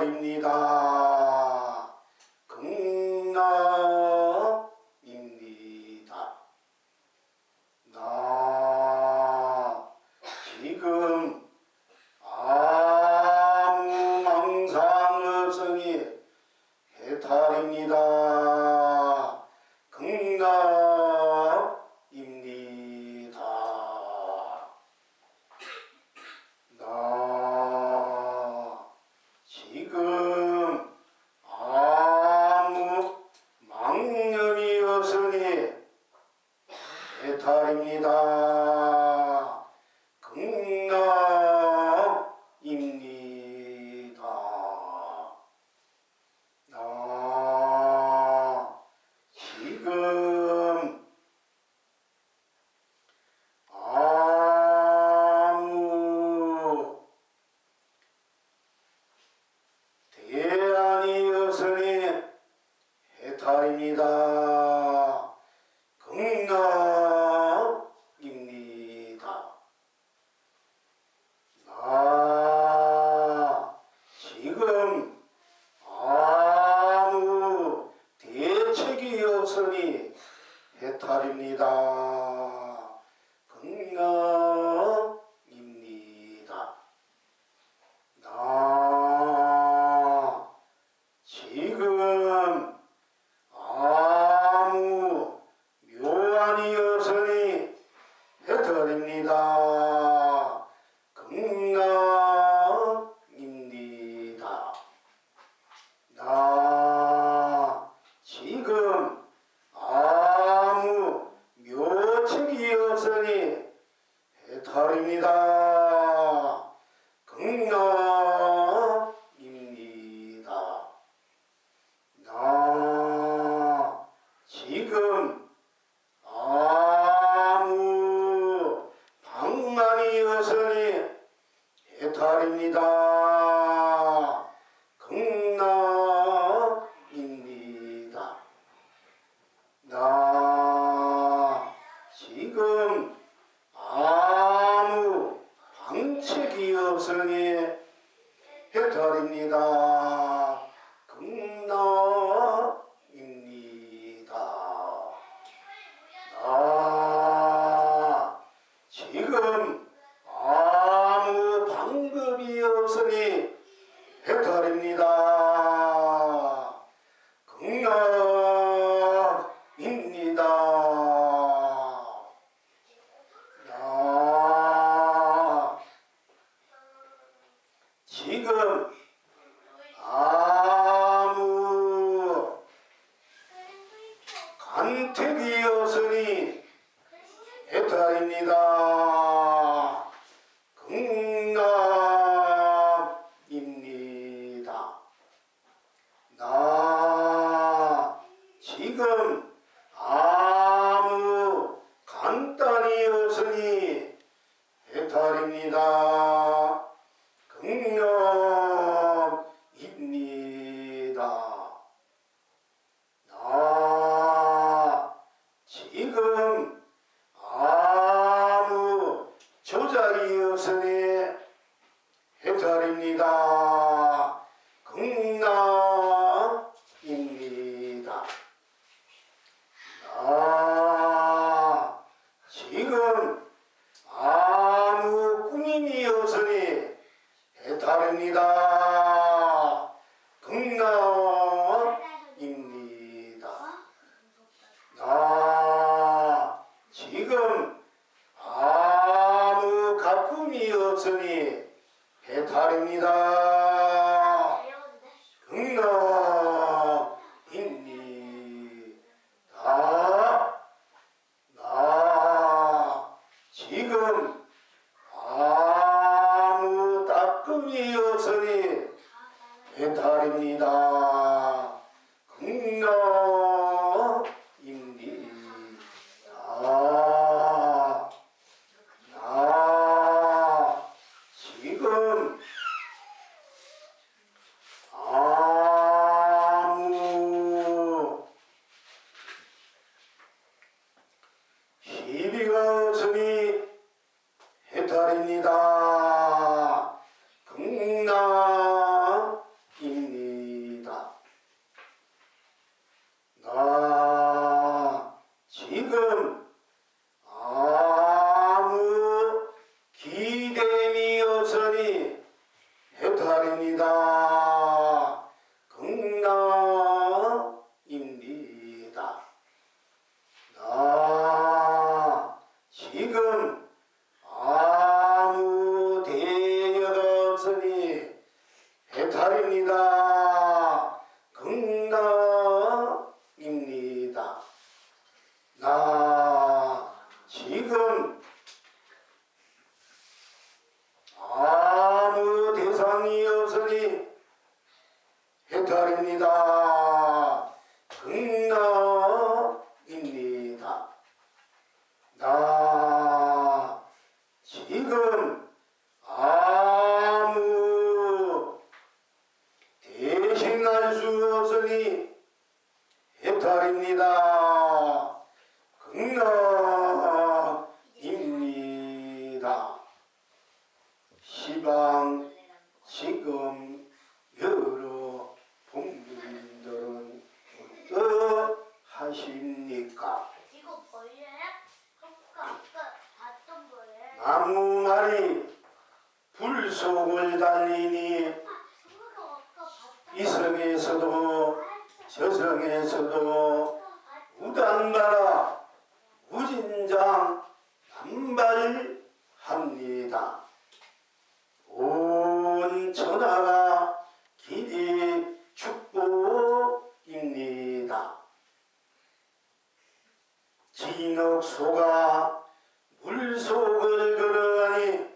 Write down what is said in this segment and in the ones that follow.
해탈입니다. 극락입니다. 나 지금 아무 망상 없으니 해탈입니다. 극락입니다. 나 지금 아무 망념이 없으니 해탈입니다. 극락입니다. 나 지금 아무 대안이 없으니 해탈입니다. 극락입니다. 나 지금 아무 대책이 없으니 해탈입니다. 극락입니다. 나 지금 아무 묘안이 없으니 해탈입니다. 극락입니다. 나 지금 아무 묘책이 없으니 해탈입니다. 극락입니다. 나 지금 아무 방안이 없으니 해탈입니다. 극락입니다. 나 지금 아무 방책이 없으니 해탈입니다. 극락입니다. 나 지금 아무 방법이 없으니 해탈입니다. 극락입니다. 나 지금 아무 간택이 없으니 해탈입니다. 극락입니다. 나 지금 아무 간단이 없으니 해탈입니다. 극락입니다. 나 지금 아무 조작이 없으니 해탈입니다. 극락입니다. 나 지금 아무 꾸밈이 없으니 해탈입니다. 극락입니다. 나 지금 아무 가품이 없으니 해탈입니다. 극락입니다. 나 지금 아무 따끔이 없으니 해탈입니다. 극락입니다. 나 지금 아무 시비가 없으니 해탈입니다. 극락입니다. 시방 지금 여러 본분들은 어떠하십니까? 이거 벌레야? 아까 봤던 벌레. 나무말이 불 속을 달리니 이성에서도 저성에서도 우단바라 우진장 남발합니다. 온 천하가 길이 축복입니다. 진흙소가 물속을 걸어가니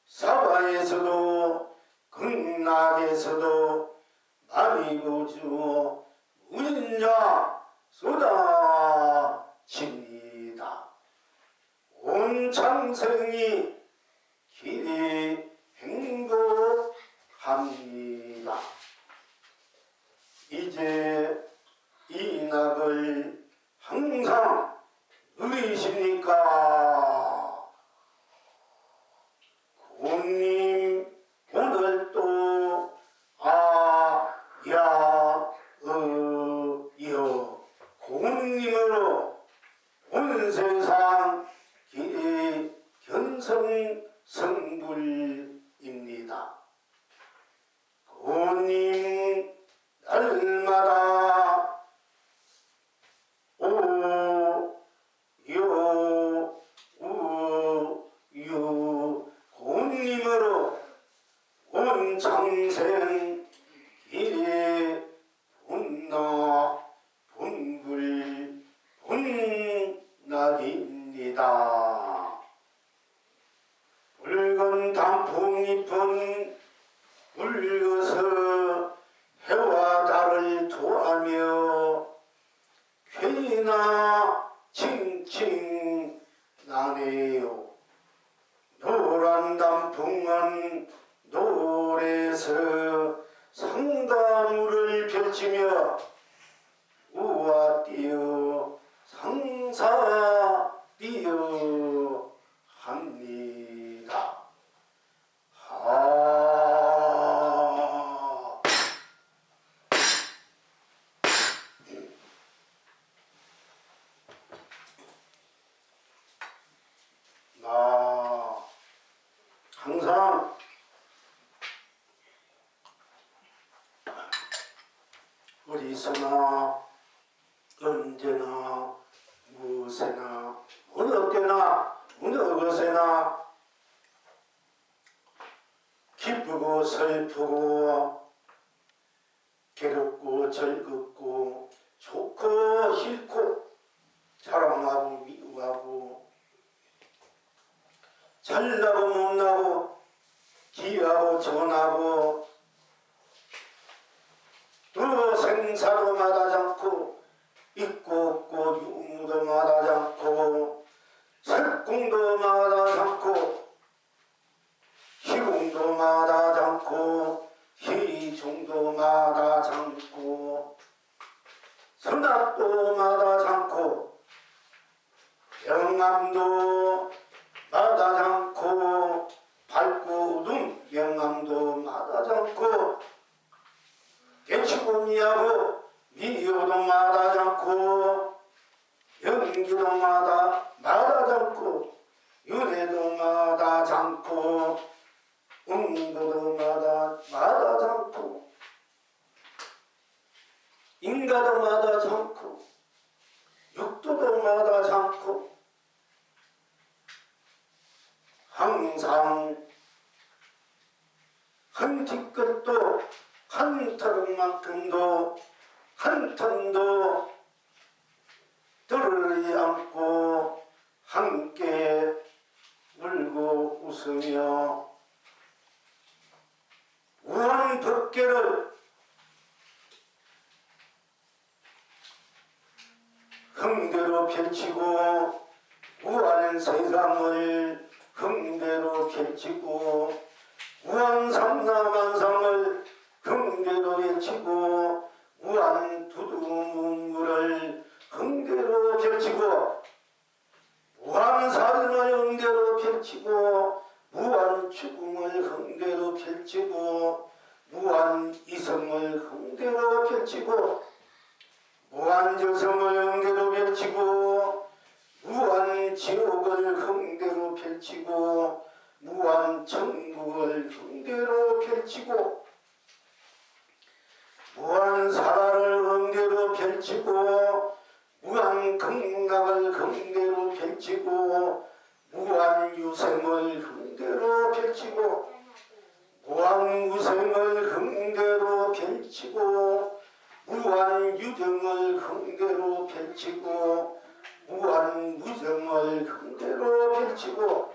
사바에서도 극락에서도 많이 보주어 운자 쏟아집니다. 온 창생이 길이 행복합니다. 이제 이 낙을 항상 누리십니까? 고님 오늘 또 고님으로 온 세상 길이 견성성불입니다. 고님 날마다 고님으로 온 장생 길이 본나 본불 본날입니다. 붉은 단풍잎은 붉어서 해와 달을 토하며 괜히나 칭칭 나네요. 노란 단풍은 노래서 상담을 펼치며 우와 뛰어 상사 뛰어 합니다. 나 항상 어디서나 언제나 무엇에나 어느 때나 어느 것에나 기쁘고 슬프고 괴롭고 즐겁고 좋고 싫고 사랑하고 미워하고 잘나고 못나고 기하고 전하고 또 생사도 마다지 않고 있고 없고 유무도 마다지 않고 설궁도 마다지 않고 희궁도 마다지 않고 희종도 마다지 않고 선악도 마다지 않고 영암도 마다지 않고 밝고 어둠 영암도 마다지 않고 개치고 미하고 미호도 마다지 않고 연기도 마다지 않고 윤회도 마다지 않고 응도도 마다지 않고 인가도 마다지 않고 육도도 마다지 않고 항상 한 티끌도 한 털만큼도 한 턴도 떨어지지 않고 함께 울고 웃으며 우한 법계를 흥대로 펼치고 우한 세상을 흥대로 펼치고 우한 삼라만상을 흥대로 펼치고 우한 두두문물을 흥대로 펼치고 무한 삶을 흥대로 펼치고 무한 죽음을 흥대로 펼치고 무한 이성을 흥대로 펼치고 무한 저성을 흥대로 펼치고 무한 지옥을 흥대로 펼치고 무한 천국을 흥대로 펼치고 무한 사랑을 흥대로 펼치고 무한 극락을 흥대로 펼치고 무한 유생을 흥대로 펼치고 무한 우생을 흥대로 펼치고 무한 유정을 흥대로 펼치고 무한 무정을 흥대로 펼치고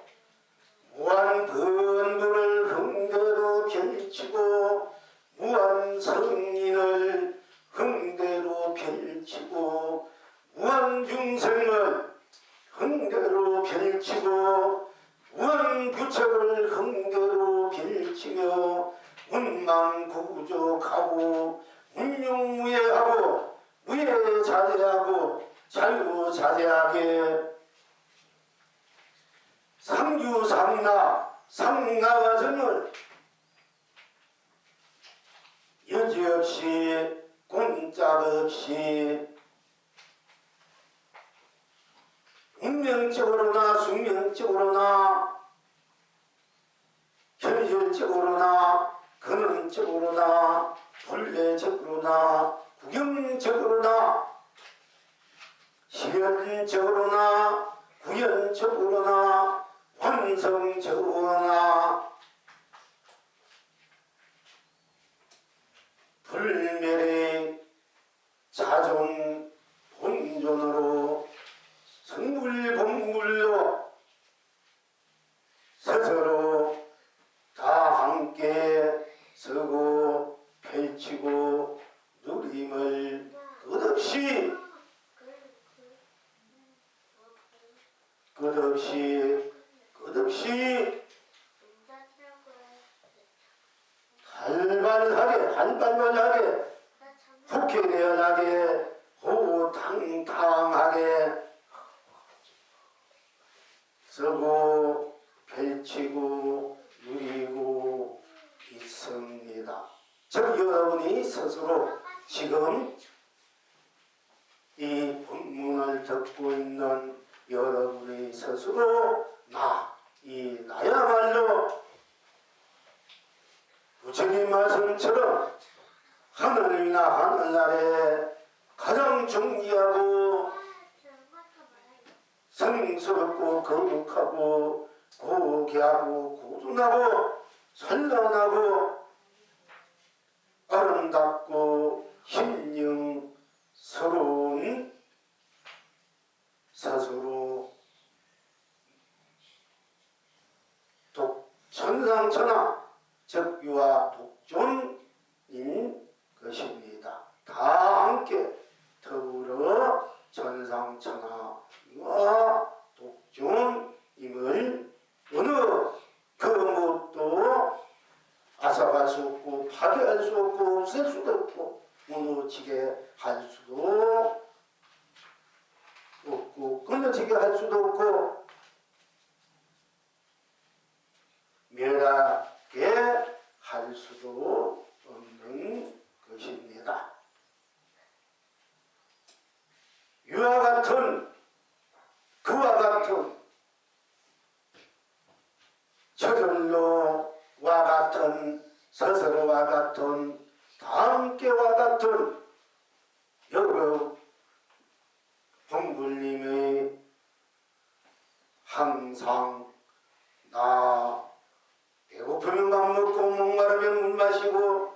무한 번부를 흥대로 펼치고 무한 성인을 흥대로 펼치고 무한 중생을 흥대로 펼치고 무한 부처를 흥대로 펼치며 운망구족하고 운용무예하고 무예자재하고 자유자재하게 상주상나 상나가정을 여지없이 꼼짝없이 운명적으로나 숙명적으로나 현실적으로나 근원적으로나 본래적으로나 구경적으로나 실현적으로나 구현적으로나 환성적으로나 불멸의 자존 본존으로 성불본물로 스스로 다 함께 서고 펼치고 누림을 끝없이 활발하게 국회대연하게 호탕탕하게 서고 펼치고 누리고 있습니다. 즉 여러분이 스스로 지금 이 본문을 듣고 있는 여러분이 스스로 나야말로 부처님 말씀처럼 하늘이나 하늘나라에 가장 존귀하고 성스럽고 거룩하고 고귀하고 고dun하고 선란하고 아름답고 힘령스러운 스스로 천상천하 즉 유아 독존인 것입니다. 다 함께 더불어 천상천하 유아 독존임을 어느 그 무엇도 앗아갈 수 없고 파괴할 수 없고 없앨 수도 없고 무너지게 할 수도 없고 끊어지게 할 수도 없고 멸하게 할 수도 없는 것입니다. 그와 같은 저절로와 같은 스스로와 같은 다함께와 같은 여러 본불님의 항상 나 배고프면 밥 먹고 목마르면 물 마시고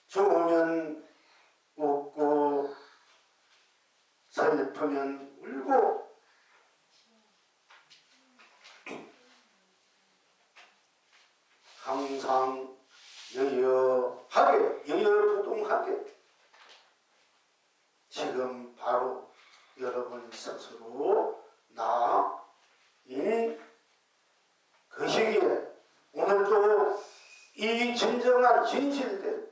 좋으면 웃고 슬프면 울고 항상 여여부동하게 지금 바로 여러분 스스로 나인 그 시기에 오늘도 이 진정한 진실된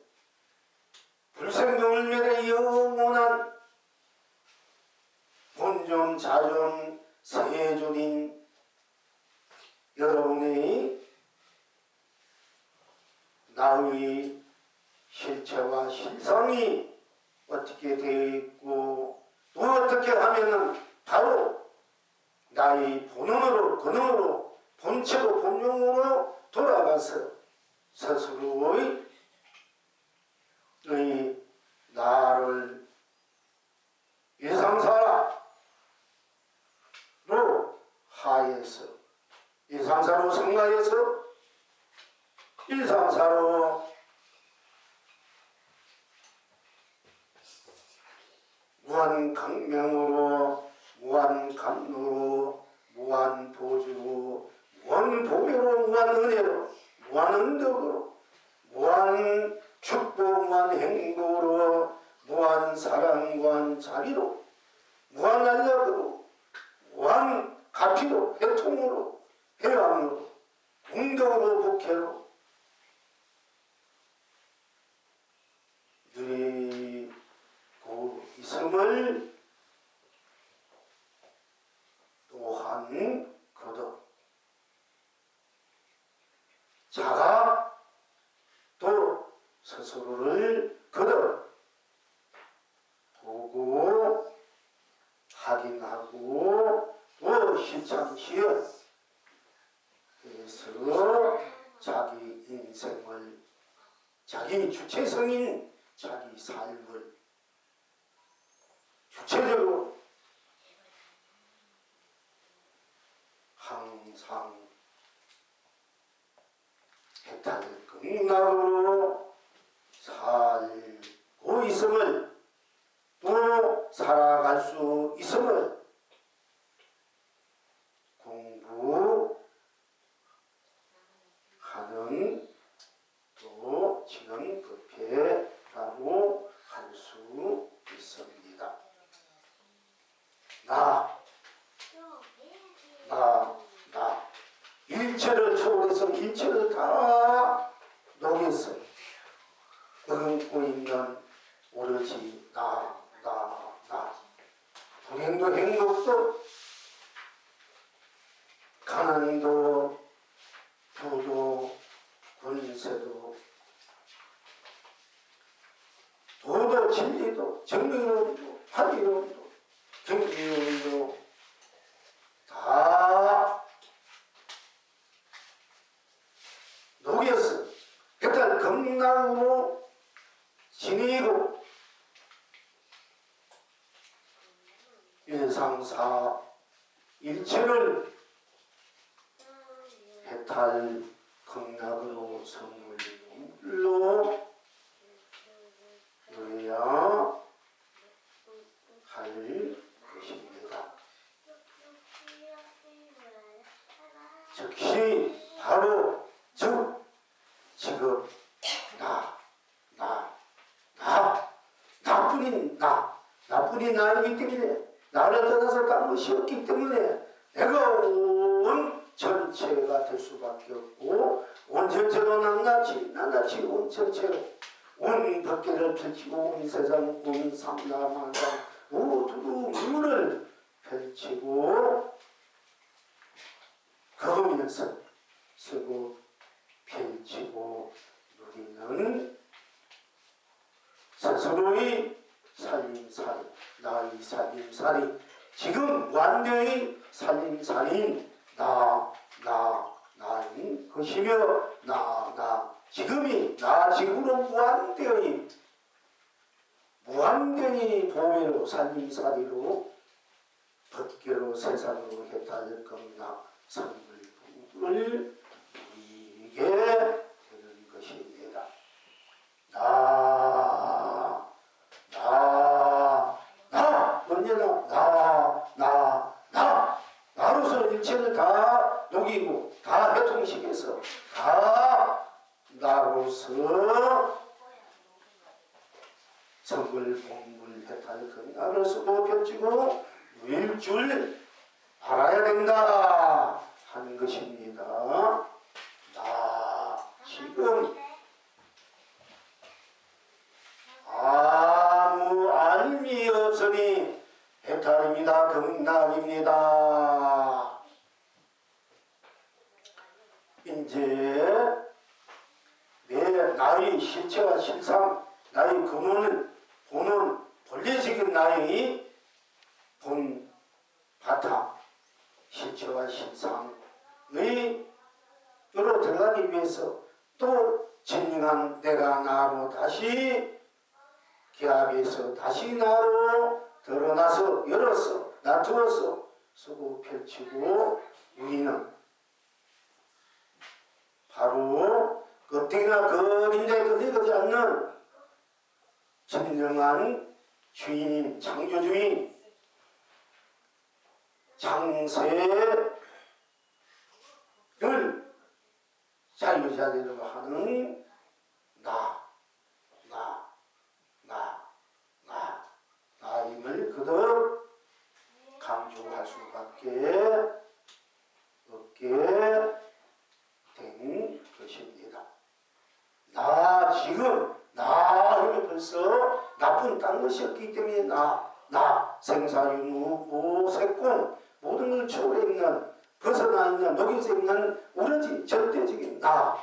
불생명을멸의 영원한 본존 자존 세존인 여러분이 나의 실체와 실상이 어떻게 되어 있고 또 어떻게 하면은 바로 나의 본원으로 근원으로 본체로 본용으로 돌아가서 스스로의 나를 일상사로 하에서 일상사로 생각해서 일상사로 무한강명으로 무한감로로 무한보주로 무한보배로 무한은혜로 무한은덕으로 무한축복 무한행복으로 무한사랑 무한자비로 무한안락으로 무한가피로 해통으로 해방으로 공덕으로 복회로 누리고 있음을 또한 거듭 자가 또 스스로를 거듭 보고 확인하고 또 실천시어 그래서 자기 인생을 자기 주체성인 자기 삶을 주체적으로 항상 해탈극락으로 살고 있음을 또 살아갈 수 있음을 공부하는 또 지금 급해라고 할 수 있습니다. 나 일체를 초월해서 일체를 다 녹여서 머금고 있는 오로지 나 불행도 행복도 가난도 부도 권세도 도도 진리도 정의로움도 합의로움도 경지로움도 다 녹여서 일단 극락으로 지니고 일상사 일체를 해탈 극락으로 선물로 누려야 할 것입니다. 즉시 바로 지금 나뿐인 나이기 때문에 나를 떠나서 딴 것이 없기 때문에 내가 온 전체가 될 수밖에 없고 온 전체로 낱낱이 온 전체로 온 법계를 펼치고 온 세상 온 삼라만상 모두 문을 펼치고 걸으면서 쓰고 펼치고 누리는 스스로의 살림살이 나의 살림살이 지금 완전히 살림살이인 나인 것이며 지금이 나 지금으로 무한대의 보배로 살림살이로 법계로 세상으로 해탈 극락 선물을 이게 되는 것입니다. 언제나 나로서 일체를 다 녹이고 다 해통시켜서 다 나로서 성불 공불 해탈 극락을 쓰고 펼치고 누릴 줄 알아야 된다 하는 것입니다. 지금 아무 알미 없으니 해탈입니다. 극락입니다. 이제 내 나의 실체와 실상, 나의 근원은 본원, 본래적인 나의 본 바탕, 실체와 실상의 으로 들어가기 위해서 또 진정한 내가 나로 다시 기압에서 다시 나로 드러나서 열어서 놔두어서 쓰고 펼치고 우리는 바로 어떻게나 그림자에 끌리지 않는 진정한 주인인 창조주인 장세를 자유자재로 하는 나임을 그득 강조할 수밖에 없게 된 것입니다. 나 지금 이게 벌써 나쁜 딴 것이 없기 때문에 나 생사유무 오색공 모든 걸 초월해 있는 벗어나 있는 녹여져 있는 오로지 절대적인 나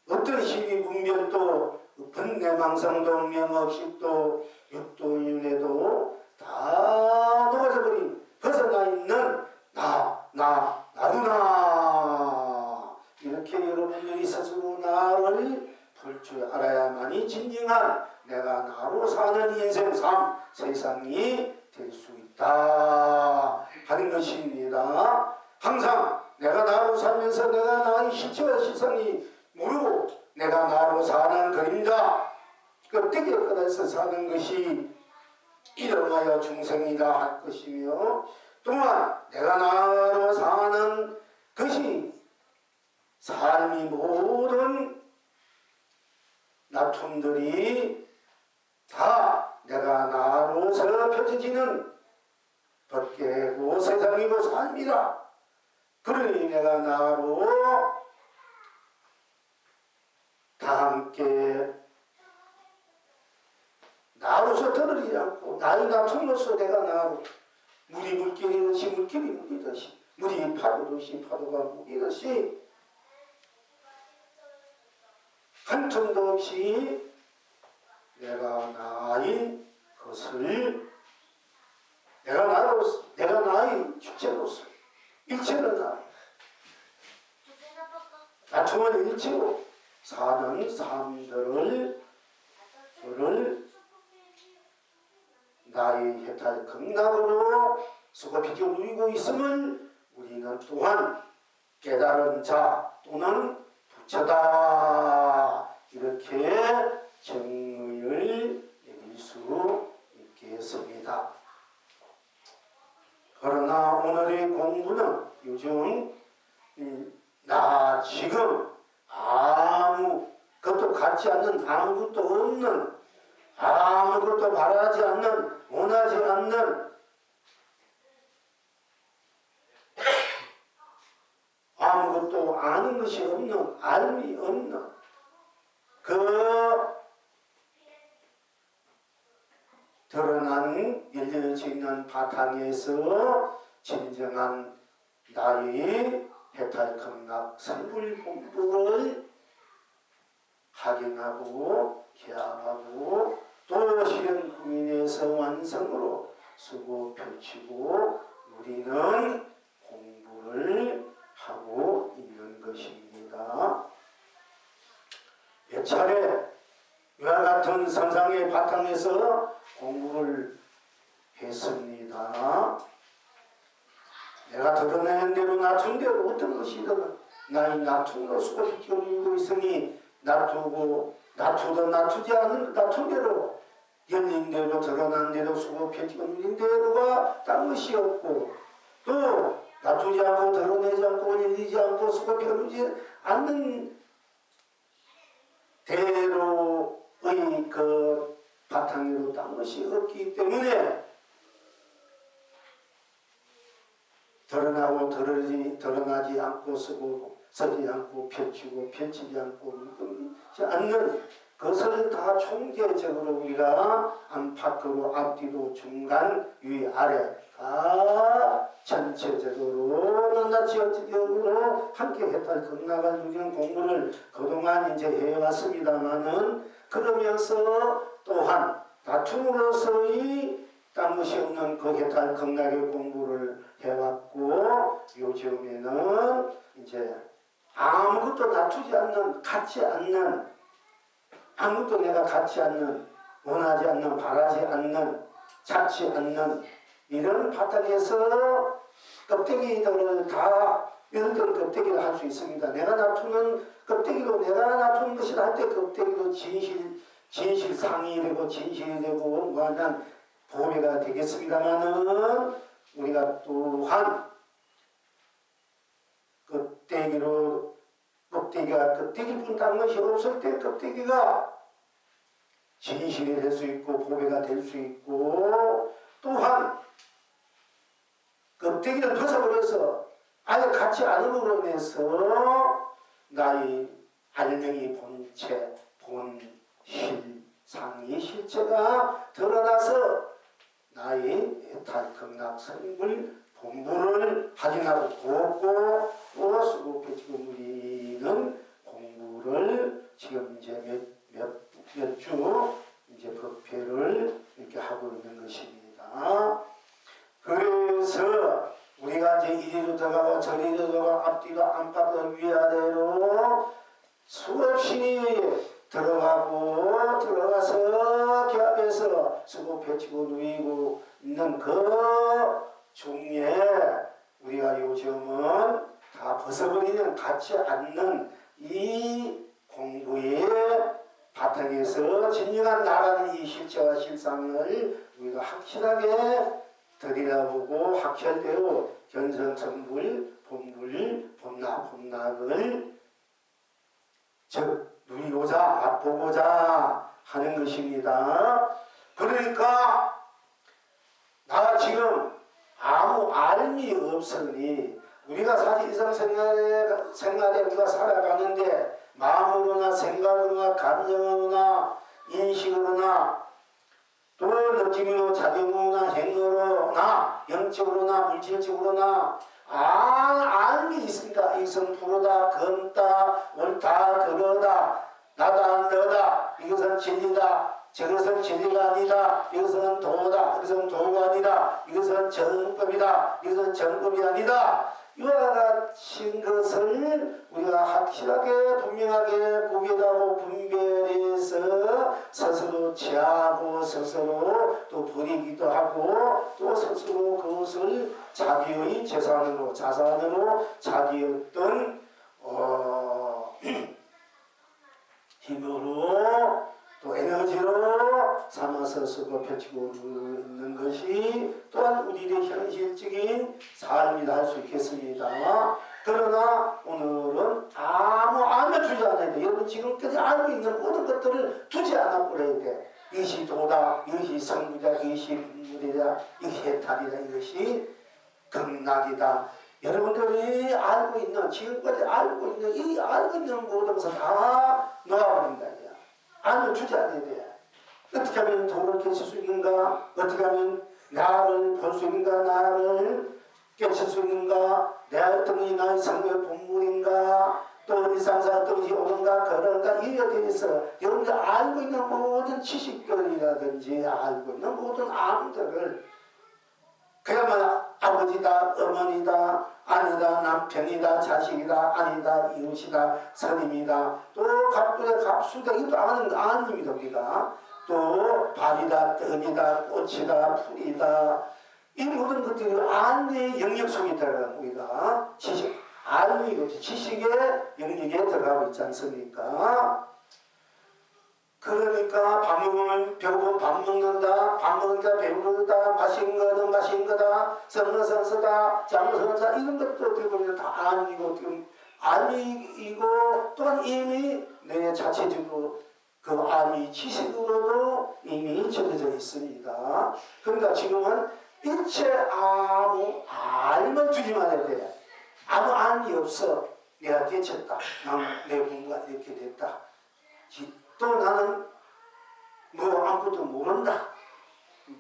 어떤 시기분별도 번뇌망상도 명업식도 육도윤회도 다 녹아져 버린 벗어나 있는 나구나 이렇게 여러분들이 스스로 나를 볼 줄 알아야만이 진정한 내가 나로 사는 인생 삶 세상이 될 수 있다 하는 것입니다. 항상 내가 나로 살면서 내가 나의 실체와 실상이 모르고 내가 나로 사는 그림자 껍데기 끝에서 사는 것이 이름하여 중생이다 할 것이며 또한 내가 나로 사는 것이 삶이 모든 나툼들이 다 내가 나로서 펼쳐지는 법계고 세상이고 삶이다. 그러니 내가 나로 다 함께 나로서 떨어지지 않고 나의 나툼으로서 내가 나로 물이 물길이듯이 물길이 물이듯이 물이 파도듯이 파도가 물이듯이 한 틈도 없이 내가 나인 것을 내가 나의 주체로서 일체는 나tum은 일체로 사는 삶들을 나의 해탈 극락으로 수고비켜 누리고 있음을 우리는 또한 깨달은 자 또는 부처다 이렇게 정의를 내릴 수 있겠습니다. 그러나 오늘의 공부는 요즘 나 지금 아무것도 갖지 않는 아무것도 없는 아무것도 바라지 않는 원하지 않는 아무것도 아는 것이 없는 알미 없는 그 드러난 열려져 있는 바탕에서 진정한 나의 해탈 극락 성불 공부를 확인하고 기합하고 또 실현 구민에서 완성으로 쓰고 펼치고 우리는 공부를 하고 있는 것입니다. 몇 차례 이와 같은 선상의 바탕에서 공부를 했습니다. 내가 드러낸 대로 낮춘 대로 어떤 것이든 나의 낮춤으로 수고 비켜누리고 있으니 낮추든 낮추지 않는 낮춘 대로 열린 대로 드러난 대로 수고 펼치고 누린 대로가 딴 것이 없고 또 낮추지 않고 드러내지 않고 열리지 않고 수고 펼치지 않는 대로의 그 바탕으로 딴 것이 없기 때문에 드러나고 드러나지 않고 서지 않고 펼치고 펼치지 않고 묶지 않는 그것을 다 총체적으로 우리가 안팎으로 앞뒤로 중간 위 아래 다 전체적으로 낱낱이 어찌적으로 함께 해탈 극락을 누리는 공부를 그동안 이제 해왔습니다마는 그러면서 또한 다툼으로서의 딴 것이 없는 그 해탈 극락의 공부를 해왔고 요즘에는 이제 아무것도 다투지 않는 같지 않는 아무것도 내가 갖지 않는 원하지 않는 바라지 않는 잡지 않는 이런 바닥에서 껍데기들을 다 이런 껍데기를 할 수 있습니다. 내가 다투는 껍데기로 내가 다투는 것이 할 때 껍데기도 진실상이 되고 진실이 되고 무한한 보배가 되겠습니다마는 우리가 또한 껍데기뿐 다른 것이 없을 때 껍데기가 진실이 될 수 있고 보배가 될 수 있고 또한 껍데기를 벗어버려서 아예 같이 않음으로 인해서 나의 알맹이 본체 본실 상의 실체가 드러나서 나의 해탈 극락 성불 본부를 확인하고 돕고 또 수급해 지금 우리는 공부를 지금 이제 몇 주 이제 법회를 이렇게 하고 있는 것입니다. 그래서 우리가 이제 이리로 들어가고 저리로 들어가고 앞뒤로 안팎으로 위아래로 수없이 들어가서 기합에서 수급해 지고 누이고 있는 그 중에 우리가 요즘은 다 벗어버리는 같지 않는 이 공부의 바탕에서 진정한 나라는 이 실체와 실상을 우리가 확실하게 들여다보고 확철대로 견성성불, 본불, 본락을 즉 누리고자 맛보고자 하는 것입니다. 그러니까 나 지금 아무 알미 없으니 우리가 사실 일상생활에 우리가 살아가는데 마음으로나 생각으로나 감정으로나 인식으로나 또 느낌으로 작용으로나 행위로나 영적으로나 물질적으로나 알미 있습니다. 이것은 프로다 검다 옳다 그러다 나다 너다 이것은 진리다 저것은 진리가 아니다. 이것은 도다. 이것은 도가 아니다. 이것은 정법이다. 이것은 정법이 아니다. 이와 같은 것을 우리가 확실하게 분명하게 구별하고 분별해서 스스로 취하고 스스로 또 버리기도 하고 또 스스로 그것을 자기의 재산으로 자산으로 자기의 어떤 힘으로 또 에너지로 삼아서 쓰고 펼치고 있는 것이 또한 우리의 현실적인 삶이라 할 수 있겠습니다. 그러나 오늘은 아무 두지 않아야 돼. 여러분 지금까지 알고 있는 모든 것들을 두지 않아 버려야 돼. 이것이 도다, 이것이 성부다, 이것이 분물이다, 이것이 해탈이다, 이것이 극락이다. 여러분들이 알고 있는 지금까지 알고 있는 이 알고 있는 모든 것을 다 놓아버린다. 알면 주지 않아야 돼. 어떻게 하면 도를 깨칠 수 있는가? 어떻게 하면 나를 볼 수 있는가? 나를 깨칠 수 있는가? 내 어떤 것이 나의 성의 본물인가? 또 일상사 어떤 것이 옳은가? 그런가? 이에 대해서 여러분들 알고 있는 모든 지식들이라든지 알고 있는 모든 암들을 그야말로 아버지다, 어머니다, 아니다, 남편이다, 자식이다, 아니다, 이웃이다, 선임이다, 또 갑수다, 이것도 아는 입니다, 우리가. 또 밥이다, 떡이다, 꽃이다, 풀이다, 이 모든 것들이 안의 영역 속에 들어가는 우리가 지식, 안의 지식의 영역에 들어가고 있지 않습니까? 그러니까 밥 먹으면 배고프면 밥 먹는다. 밥 먹으니까 배부르다. 맛있는 거는 맛있는 거다. 썩는 선서다. 잠을 선서 이런 것도 어떻게 보면 다 암이고 어떻게 암이고 또한 이미 내 자체적으로 그 암이 지식으로도 이미 정해져 있습니다. 그러니까 지금은 일체 아무 알만 두지 말아야 돼. 아무 암이 없어. 내가 깨쳤다. 내 부모가 이렇게 됐다. 또 나는 뭐 아무것도 모른다.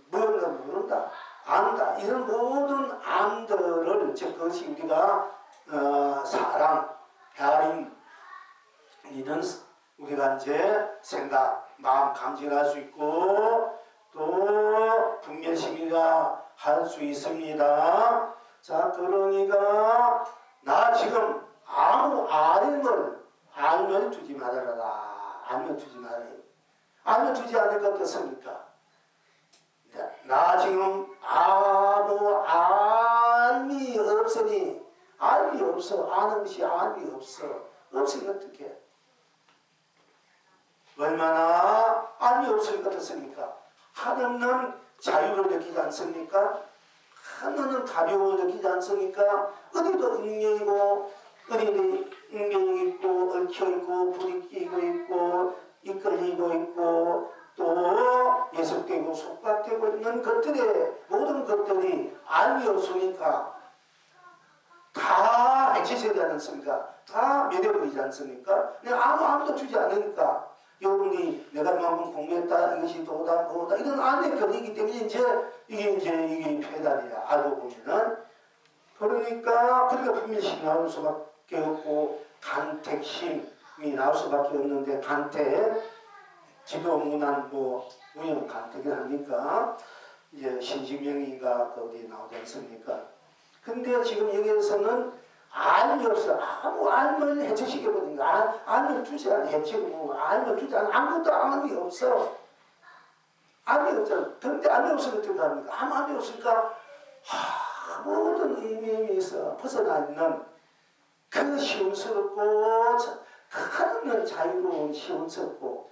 뭔가 모른다. 안다. 이런 모든 암들을 즉 그것이 우리가 사랑, 배아림 이런 우리가 이제 생각, 마음 감지할 수 있고 또 분별심이라 할 수 있습니다. 자, 그러니까 나 지금 아무 알면 두지 말아라. 알면 두지 말아라. 알면 두지 않을 것 어떻습니까? 나 지금 아무 알미 없으니 알미 없어. 아는 것이 알미 없어. 없으면 어떡해? 얼마나 알미 없으니까 어떻습니까? 하늘은 자유를 느끼지 않습니까? 하늘은 가벼움을 느끼지 않습니까? 어디도 운명이고 어디도 운명이 있고 얽혀있고 부딪히고 있고 이끌리고 있고 또 예속되고 속박되고 있는 것들의 모든 것들이 알미 없으니까 다 해치셔야 되지 않습니까? 다 매려버리지 않습니까? 내가 아무도 주지 않으니까 여러분이 내가 만큼 공부했다 이것이 도다 뭐다 이런 안에 걸리기 때문에 이게 페달이야. 알고 보면은 그러니까 분별심이 나올 수밖에 없고 간택심이 나올 수밖에 없는데 간택 지도문안 무형 간택을 하니까 이제 신지명이가 거기에 나오지 않습니까? 근데 지금 여기에서는 알미 없어. 아무 알면 해치시거든요. 알면 두지 않아. 해치고 알면 두지 않아. 아무것도 알미 없어. 알미 없잖아. 근데 알미 없으면 어떻게 합니까? 아무 알미 없으니까 모든 의미에서 벗어나 있는 그 시원스럽고 하는 자유로운 시원스럽고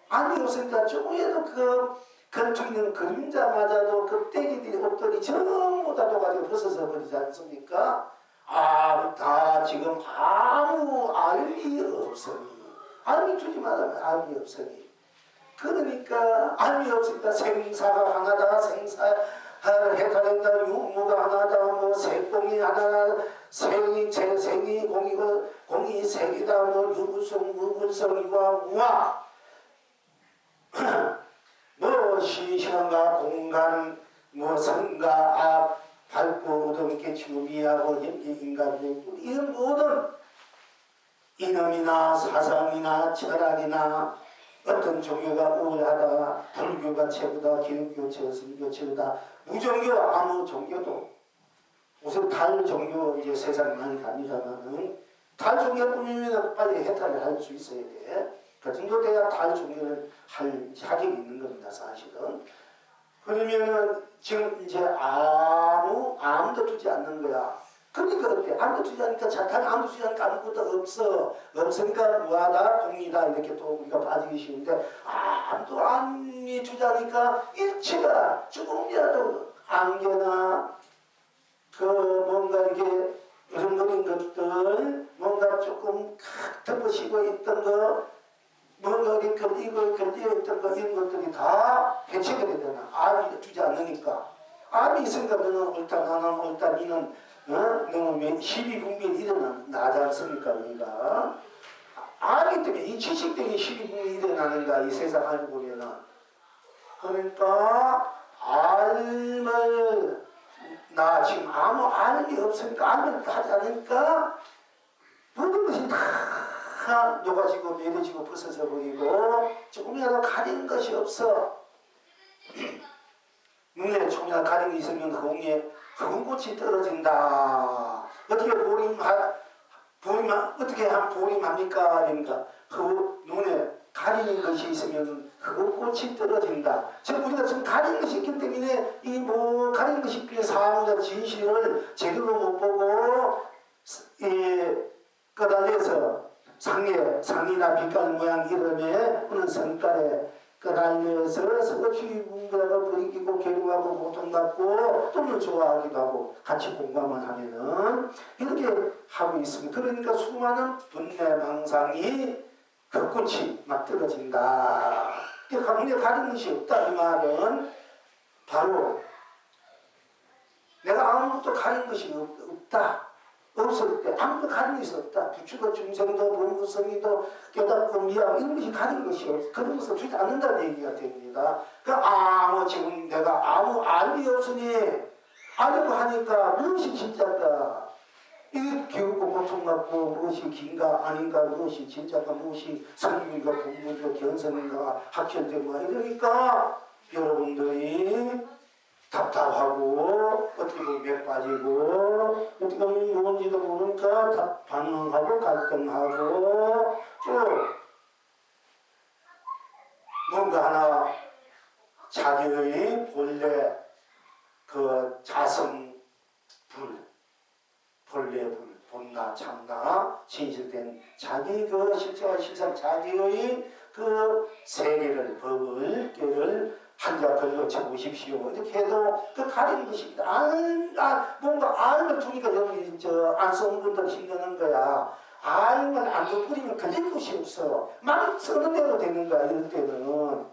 알미 없으니까 조금이라도 그 겉에 있는 그림자마저도 그 떼기들이 옷들이 전부 다 가지고 벗어져 버리지 않습니까? 다 지금 아무 알미 없으니 알미 주지 말라면 알미 없으니 그러니까 알미 없으니까 생사가 하나다 생사를 해탈한다 유무가 하나다 뭐 색공이 하나다 생이 재생이 공이 색이다 뭐 유불성 무불성이와 무아 뭐 시간과 공간 뭐 선과 악 밝고 어둡게 주미하고 인간의 이런 모든 이념이나 사상이나 철학이나 어떤 종교가 우월하다 불교가 최고다 기독교 천교 최고다 무종교 아무 종교도 우선 달 종교 이제 세상 많이 갑니다만은 달 종교뿐이면 빨리 해탈을 할 수 있어야 돼. 그 정도 돼야 달 종교를 할 자격이 있는 겁니다 사실은. 그러면은 지금 이제 아무도 두지 않는 거야. 그러니까 어때? 아무도 두지 않으니까 자탄 아무도 두지 않으니까 아무것도 없어. 없으니까 무하다 공이다 이렇게 또 우리가 빠지기 쉬운데 아무도 안이 두지 않으니까 일체가 조금이라도 안개나 그 뭔가 이렇게 으름거린 것들 뭔가 조금 덮어씌고 있던 거 뭔가 어디 걸려있던 거 이런 것들이 다 해체가 되잖아. 암이 주지 않으니까. 암이 있으니까 너는 옳다 나는 옳다 니는 너는 시비분별이 일어나지 않습니까 우리가. 암이 때문에 이 지식 때문에 시비분별이 일어나는가 이 세상 알고 보면은. 그러니까 알을 나 지금 아무 알이 없으니까 알을 하지 않으니까 모든 것이 다 녹아지고 매려지고 벗어져 버리고 조금이라도 가리는 것이 없어. 눈에 조금이라도 가리는 게 있으면 흙에 흙꽃이 떨어진다. 어떻게 보림합니까? 그러니까 그 눈에 가리는 것이 있으면 흙꽃이 떨어진다. 지금 우리가 지금 가리는 것이 있기 때문에 이 가리는 것이 있기 때문에 사물과 진실을 제대로 못 보고 끄달려서 상이나 빛깔 모양 이름에 오는 성깔에 끄달려서 서로치 분별하고 부딪히고 괴로워하고 고통받고 또는 좋아하기도 하고 같이 공감을 하면은 이렇게 하고 있습니다. 그러니까 수많은 분내망상이 흙꽃이 막 떨어진다. 그러니까 눈에 가린 것이 없다 이 말은 바로 내가 아무것도 가린 것이 없다. 없을 때 아무도 가진 것이 없다. 부추도 중생도 범무성이도 깨닫고 미하고 이런 것이 가진 것이 없어. 그런 것을 주지 않는다는 얘기가 됩니다. 그러니까 지금 내가 아무 알이 없으니 알려고 하니까 무엇이 진짜인가, 이게 기울고 고통받고 무엇이 긴가 아닌가, 무엇이 진짜가 무엇이 성경인가 본문인가 견성인가 학설인가 이러니까 여러분들이 답답하고 어떻게 보면 맥 빠지고 어떻게 보면 뭔지도 모르니까 반응하고 갈등하고 또 뭔가 하나 자기의 본래 그 자성 본래 본나 참나 진실된 자기 그 실체와 실상 자기의 그 세계를 법을 깨를 한자 걸러쳐 보십시오. 이렇게 해도 그 가리는 것입니다. 뭔가 알면 두니까 여기 안 써온 분들 힘드는 거야. 알면 안 덮으리면 걸릴 곳이 없어. 막 쓰는 대로 되는 거야. 이럴 때는.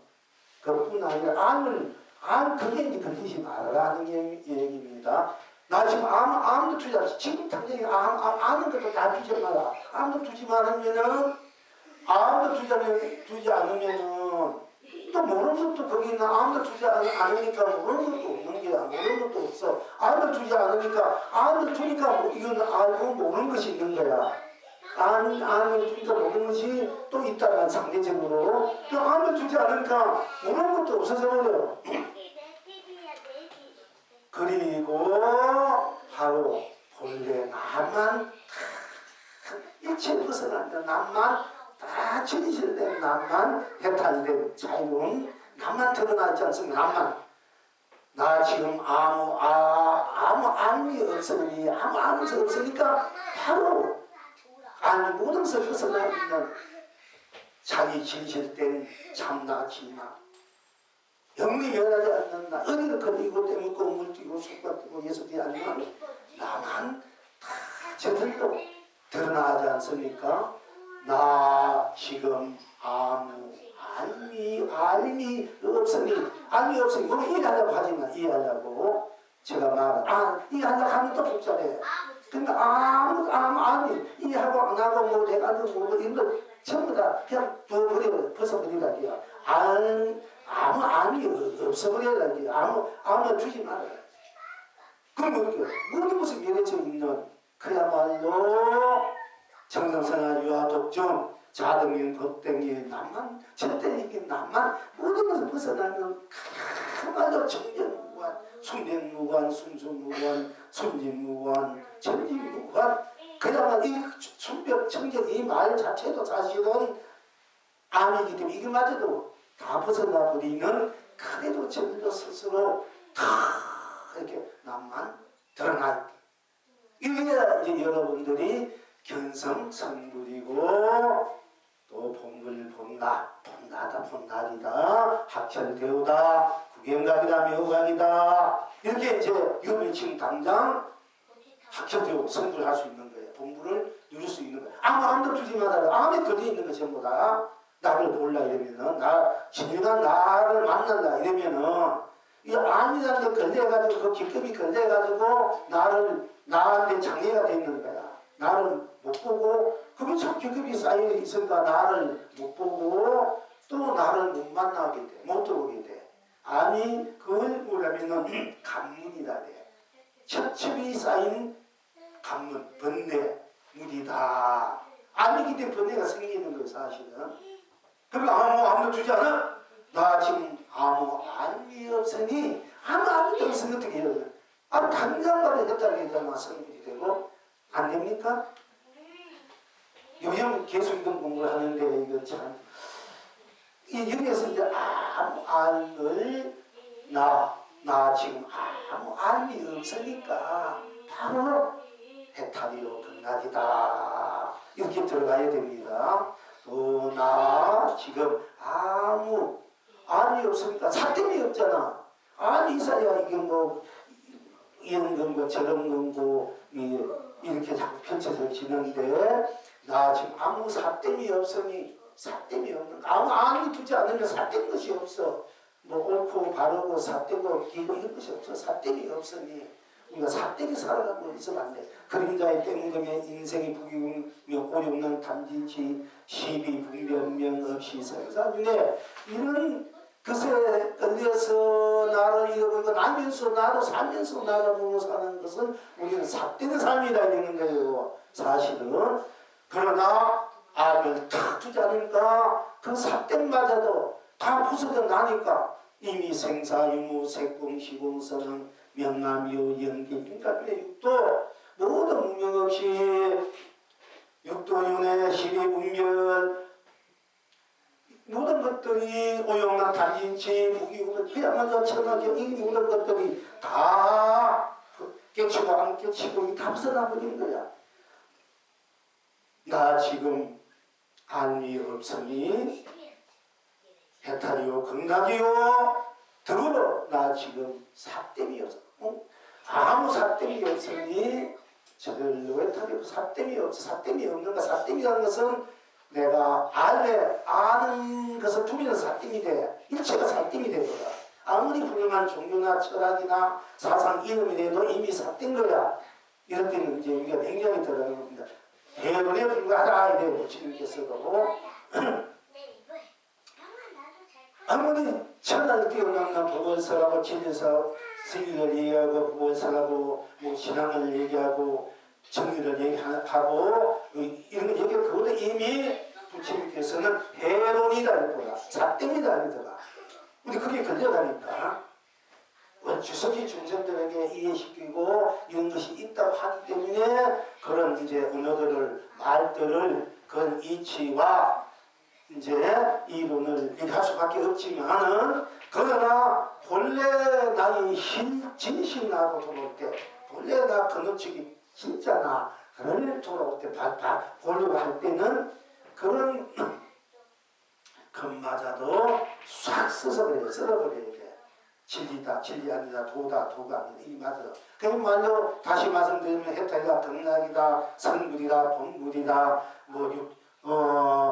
그뿐 아니라 그게 이제 걸리지 말라는 얘기입니다. 나 지금 아무도 두지 않지. 지금 당장에 아는 것도 다 두지 마라. 아무도 두지 말으면은, 아무도 두지 않으면은, 또 모르는 것도 거기 있나. 아무도 두지 않으니까 모르는 것도 없는 게야. 모르는 것도 없어. 아무도 두지 않으니까, 아무도 두니까 이건 알고 모르는 것이 있는 거야. 아무도 두니까 모르는 것이 또 있다면 상대적으로. 또 아무도 두지 않으니까 모르는 것도 없어져 버려. 그리고 바로 본래 나만 일체 벗어난다. 나만 다 진실된 나만 해탈된 자유로운 나만 드러나지 않습니다. 나 지금 아무 암이 없으니 아무 암이 없으니까 바로 모든 것을 벗어나 있는 자기 진실된 참나 진나 영리 변하지 않는다. 어디를 걸리고 때묻고 물뛰고 속박되고 예수되지 않는 나만 다 저들로 드러나지 않습니까? 나 지금 아무 알미 없으니 뭐 이해하려고 하지만 이해하려고 제가 이해하려고 하면 또 복잡해. 그러니까 아무 이해하고 안 하고 뭐 내가 뭐 이런 거 전부 다 그냥 벗어버리라. 아무 암이 없어버려야지. 아무 주지 말아야. 그럼 어떻게 모든 것을 면해져 있는 그야말로 정성선화 유아독존 자등인 법등인 남만 절대 이긴 남만 모든 것을 벗어나면 그야말로 청정무관 순행무관 순수무관 순진무관 전진무관 그야말로 이 순벽 청정 이 말 자체도 사실은 암이기 때문에 이거마저도 다 벗어나 버리는 그래도 저들도 스스로 다 이렇게 남만 드러날 때 이래야 이제 여러분들이 견성성불이고 또 본글 본날이다 합천대우다 구경각이다 묘각이다 이렇게 이제 유명 지금 당장 합천대우 성불할 수 있는 거예요. 본불을 누릴 수 있는 거예요. 아무도 두지 말아요. 암에 걸려 있는 거 전부 다 나를 몰라 이러면은 진정한 나를 만난다 이러면은 이 암이라는 게 걸려가지고 그 기법이 걸려가지고 나한테 장애가 되는 거야. 나를 못 보고 그게 참 기법이 쌓여 있으니까 나를 못 보고 또 나를 못 만나게 돼. 못 들어오게 돼. 암이 그걸 뭐라면은 간문이다 돼. 첩첩이 쌓인 간문 번뇌 무리다. 암이기 때문에 번뇌가 생기는 거예요 사실은. 그러니까 아무도 주지 않아? 나 지금 아무 암이 없으니 아무도 없으면 어떻게 해요? 당장만에 했다는 게 성불이 되고 안 됩니까? 요즘 계속이동 공부를 하는데 이거 참 여기에서 이제 아무 암을 나 지금 아무 암이 없으니까 바로 해탈이요 극락이다 이렇게 들어가야 됩니다. 또 나 지금 아무 암이 없으니까 사tem이 없잖아. 암이 있어야 이게 뭐 이런 건고 저런 건고 이렇게 자꾸 펼쳐서 지는데 나 지금 아무 사tem이 없으니 사tem이 없는 암이 두지 않으면 사tem 것이 없어. 뭐 옳고 바르고 사되고 기고 이런 것이 없어. 사tem이 없으니 우리가 삿대기 살아가고 있으면 안 돼. 그림자의 때묻음에 인생이 부귀며 오용난 담진치 시비 분변명 없이 생사중에 이런 것에 끌려서 나를 잃어버리고 나면서 나도 살면서 나를 보고 사는 것은 우리는 삿대는 삶이다 이러는 거예요. 사실은. 그러나 악을 탁 두지 않으니까 그 삿대마저도 다 부서져 나니까 이미 생사유무 색공시공선은 명암이요 연기 인간의 육도 모든 운명 없이 육도윤회 시비분별 모든 것들이 오용난 단진치 무기고는 그야말로 천하경 이 모든 것들이 다 깨치고 안 깨치고 다 벗어나버린 거야. 나 지금 안위 없으니 해탈이요 건강이요 더불어 나 지금 삿됨이 없어. 아무 삿됨이 없으니 저절로 해탈이고 삿됨이 없어. 삿됨이 없는가? 삿됨이라는 것은 내가 아는 것을 두면 삿됨이 돼. 일체가 삿됨이 된 거야. 아무리 훌륭한 종교나 철학이나 사상 이름이 돼도 이미 삿된 거야. 이럴 때는 이제 우리가 굉장히 들어가는 겁니다. 대론에 불과하다 이래 부처님께서도 아무리 천하를 뛰어넘는 법원서라고 진리서 승리를 얘기하고 법원서라고 뭐 신앙을 얘기하고 정의를 얘기하고 이런 걸 얘기하고 그것도 이미 부처님께서는 해론이다 이거야. 삿됩니다 아니더라. 우리 그게 걸려가니까 주석이 중생들에게 이해시키고 이런 것이 있다고 하기 때문에 그런 이제 언어들을 말들을 그런 이치와 이제 이론을 얘기할 수밖에 없지만은 그러나 본래 나의 진심 나하고 돌아올 때 본래 나 그놈치기 진짜 나 그를 돌아올 때 보려고 할 때는 그런 금마자도 싹 썰어버려야 돼. 진리다 진리 아니다 도다 도가 아니다 이 맞아. 그럼 말로 다시 말씀드리면 해탈이다 등락이다 선불이다 본불이다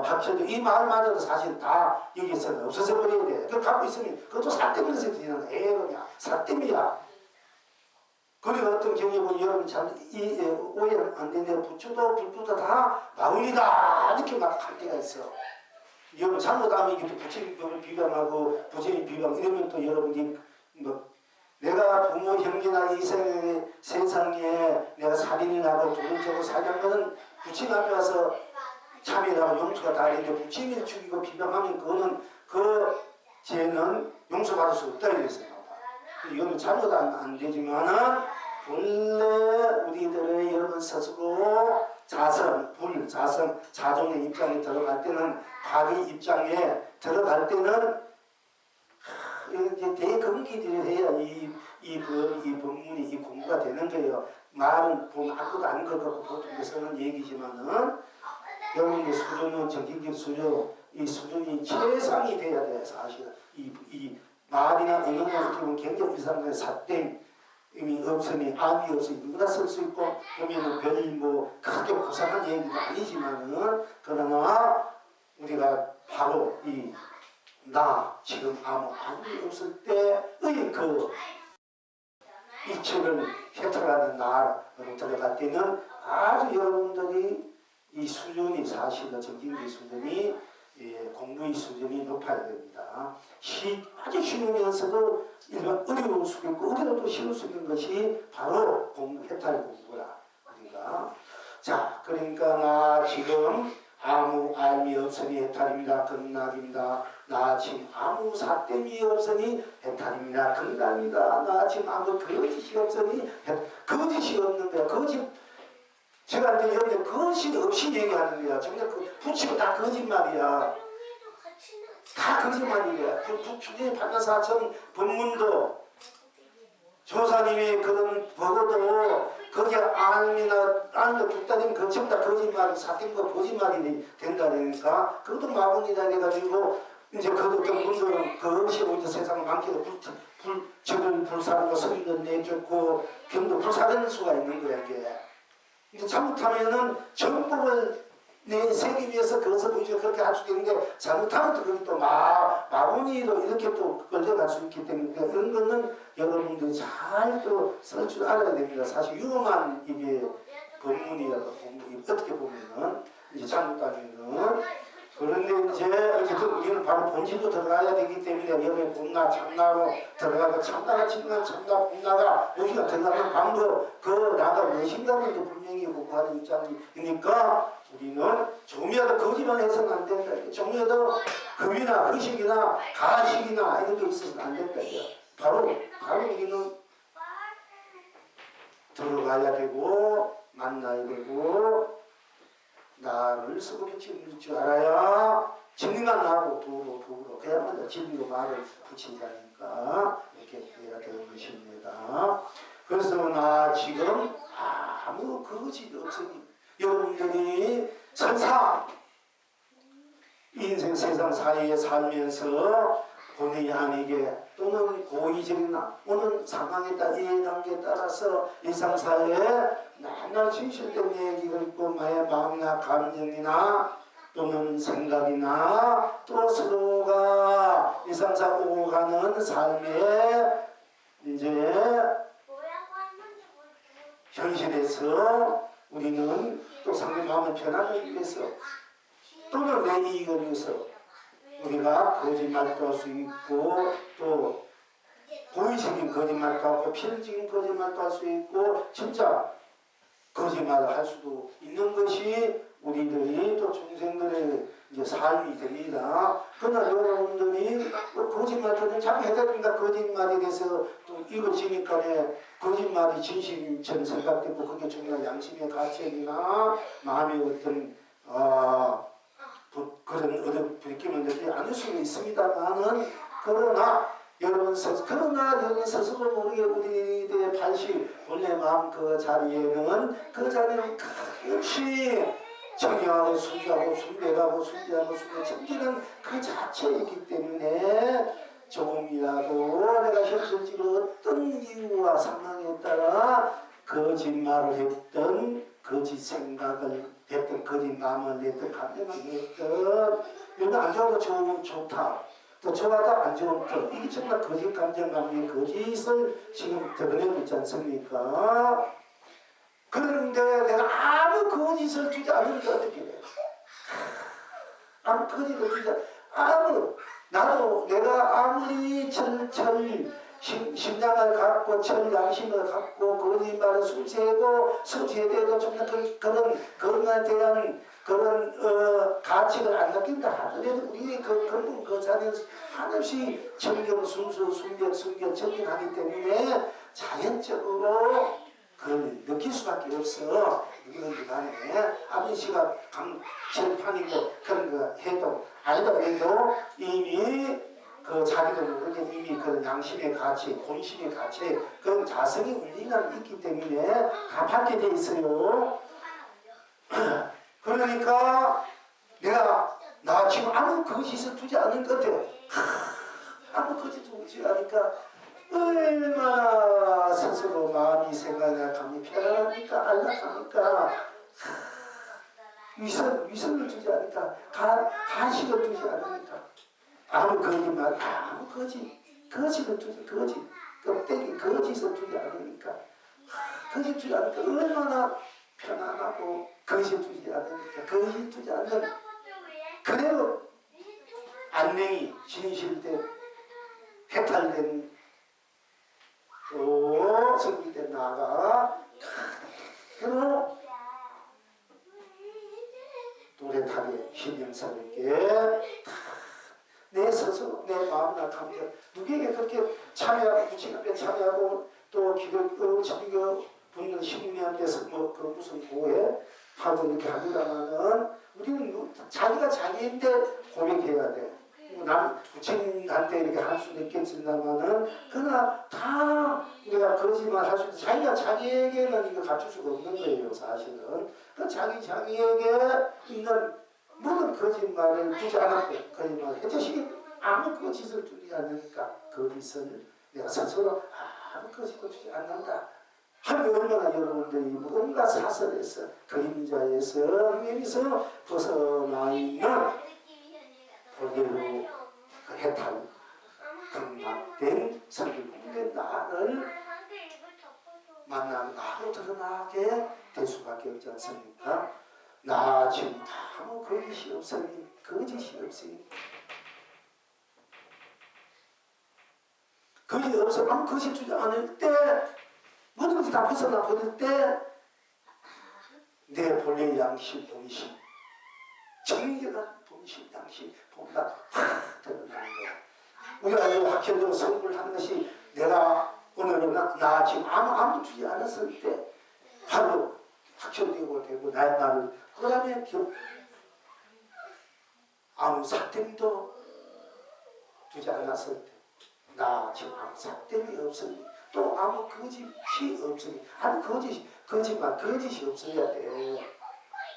합쳐져 이 말마저도 사실 다 여기서 없어져 버려야 돼. 그걸 갖고 있으면 그것도 삿대면서 드리는 애로냐 삿대미야. 그리고 어떤 경우에 보면 여러분 잘 오해는 안 되는데 부처도 불부도 다 마음이다 이렇게 막 할 때가 있어. 여러분 잘못하면 이게 또 부처님을 비방하고 부처님 비방 이러면 또 여러분이 뭐 내가 부모 형제나 이 세상에 내가 살인을 하고 돈을 주고 살려는 것은 부처님 앞에 와서 참여하고 용서가 다 되는데 부처님을 죽이고 비방하면 그거는 그 죄는 용서받을 수 없다 이랬어요. 이거는 잘못 안 되지만은 본래 우리들의 여러분 스스로 자성의 입장에 들어갈 때는 과거의 입장에 들어갈 때는 이렇게 대금기들을 해야 이 법문이 이 공부가 되는 거예요. 말은 아무것도 아닌 것 같고 보통에서는 얘기지만은 여러분의 수준은 정신적 수준, 이 수준이 최상이 돼야 돼 사실은 이 말이나 언어가 어떻게 보면 굉장히 이상한 삿됨 의미 없으니 암이 없으니 누구나 쓸 수 있고 보면은 별 크게 고상한 얘기도 아니지만은 그러나 우리가 바로 나 지금 아무 없을 때의 그 이치를 해탈하는 나로 들어갈 때는 아주 여러분들이 이 수준이 사실은 정신기 수준이 공부의 수준이 높아야 됩니다. 아주 쉬우면서도 일반 어려울 수 있고 어려워도 쉬울 수 있는 것이 바로 해탈 공부라 우리가. 자 그러니까 나 지금 아무 알미 없으니 해탈입니다. 건락입니다. 나 지금 아무 삿됨이 없으니 해탈입니다. 건강입니다. 나 지금 아무 거짓이 없으니 거짓이 없는 거야. 거짓 제가 이제 여기 거짓 없이 얘기하는 거야. 정말 붙이고 다 거짓말이야. 다 거짓말이야. 부처님 반야사천 법문도 조사님이 그런 버거도 거기에 알미나 둘다니면 그 전부 다 거짓말이 사된 거 거짓말이 된다니까 그것도 마분이다 해가지고 이제 그 어떤 분들은 그것이 오히려 세상을 많게도 적을 불사르고 성인을 내쫓고 경도 불사르는 수가 있는 거야 이게. 이제 잘못하면은 정법을 내 세기 위해서 그것을 보이죠. 그렇게 할 수도 있는데 잘못하면 또 그게 또 마구니로 이렇게 또 끌려갈 수 있기 때문에 그런 거는 여러분들이 잘 또 쓸 줄 알아야 됩니다. 사실 위험한 이게 법문이라고 어떻게 보면은 이제 잘못하면은 그런데 이제 어쨌든 우리는 바로 본질로 들어가야 되기 때문에 여기 봄나 참나로 들어가고 참나가 참나 참나 봄나가 여기가 들어가는 방법 그 나가 무엇인가를 분명히 공부하는 입장이니까 우리는 조금이라도 거짓말 해서는 안 된다. 조금이라도 금이나 의식이나 가식이나 이런 게 있어서는 안 된다. 바로 우리는 들어가야 되고 만나야 되고 나를 쓰고 비치는 줄 알아야 진리가 나하고 도로 그야말로 진리로 말을 붙인다니까 이렇게 해야 되는 것입니다. 그래서 나 지금 아무 거짓이 없으니 여러분들이 설사 인생 세상 사이에 살면서 본의 아니게 또는 고의적이나 오는 상황에 따라 이해관계에 따라서 일상사회에 맨날 진실된 얘기가 있고 나의 마음이나 감정이나 또는 생각이나 또 서로가 일상사 오고 가는 삶에 이제 현실에서 우리는 또 상대 마음을 편하기 위해서 또는 내 이익을 위해서 우리가 거짓말도 할 수 있고 또 고의적인 거짓말도 하고 필연적인 거짓말도 할 수 있고 진짜 거짓말을 할 수도 있는 것이 우리들이 또 중생들의 이제 삶이 됩니다. 그러나 여러분들이 거짓말도 자꾸 해야 됩니다. 거짓말에 대해서 또 이루어지니까 거짓말이 진실처럼 생각되고 그게 정말 양심의 가책이나 마음의 어떤 그런 어떤 부딪힘을 느끼지 않을 수는 있습니다만은 그러나 여러분 스스로 모르게 우리들의 반식 본래 마음 그 자리에는 끊임없이 정의하고 순수하고 순백하고 순지하고 숨겨지는 그 자체이기 때문에 조금이라도 내가 현실적으로 어떤 이유와 상황에 따라 거짓말을 했던 거짓 생각을 했던 거짓 마음을 냈던 감정을 냈던 이건 안 좋아도 좋다 또 좋아도 안 좋은 것 이게 정말 거짓 감정감의 거짓을 지금 드러내고 있지 않습니까? 그런데 내가 아무 거짓을 두지 않는데 어떻게 돼? 아무 거짓을 두지 나도 내가 아무리 심장을 갖고 양심을 갖고 거짓말을 수세해도 정말 그런 거짓말에 대한 그런 가치를 안 느낀다 하더라도 우리의 그 자리에서 한없이 정경 순수 순결 정진하기 때문에 자연적으로 그걸 느낄 수밖에 없어. 누구든지 간에 아버지 씨가 강철판이고 그런 거 해도 아니더라도 이미 그 자기도 모르게 이미 그런 양심의 가치, 본심의 가치 그런 자성이 울리는 있기 때문에 다 받게 돼 있어요. 그러니까 나 지금 아무 거짓을 두지 않는 것 같아. 아무 거짓을 두지 않으니까 얼마나 스스로 마음이 생각나 감이 편안하니까 안락하니까 위선을 두지 않으니까 간식을 두지 않으니까 아무 거짓말 아무 거짓을 두지 껍데기 거짓을 두지 않으니까 거짓 두지 않으니까 얼마나 편안하고 거짓 두지 않는 그대로 안녕히 진실된 해탈된 또 성질된 나가 그대로 노래타게 신명스럽게 내 스스로 내 마음이나 감정 누구에게 그렇게 참여하고 부친 앞에 참여하고 또 기도 지키고 붙는 신명한테서 그 무슨 고해 하고 이렇게 합니다만은 우리는 자기가 자기인데 고백해야 돼. 남 부친한테 이렇게 할 수도 있겠습니다만은 그러나 다 우리가 거짓말 할 수 있는 자기가 자기에게는 이거 갖출 수가 없는 거예요 사실은. 그 자기에게 있는 모든 거짓말을 두지 않았고 거짓말을 해주시기 아무 거짓을 두지 않으니까 거짓을 내가 스스로 아무 거짓을 두지 않는다. 하나님 얼마나 여러분들이 뭔가 사설에서 그림자에서 여기서 벗어나 있는 본래로 그 해탈 등락된 성경의 나를 만나면 나로 드러나게 될 수밖에 없지 않습니까? 나 지금 아무 거짓이 없으니 거짓이 없으니 거짓이 없어 아무 거짓 주지 않을 때 모든 것이 다 벗어나 버릴 때 내 본래 양심 본심 정결한 본심 양심 본다 확 드러나는 거야. 우리가 이 학교도 선물하는 것이 내가 오늘은 나 지금 아무 주지 않았을 때 바로 확철되고 나의 말을 그 다음에 아무 삭됨도 두지 않았을 때 나 지금 아무 삭됨이 없으니 또 아무 거짓이 없으니 아무 거짓이 없어야 돼.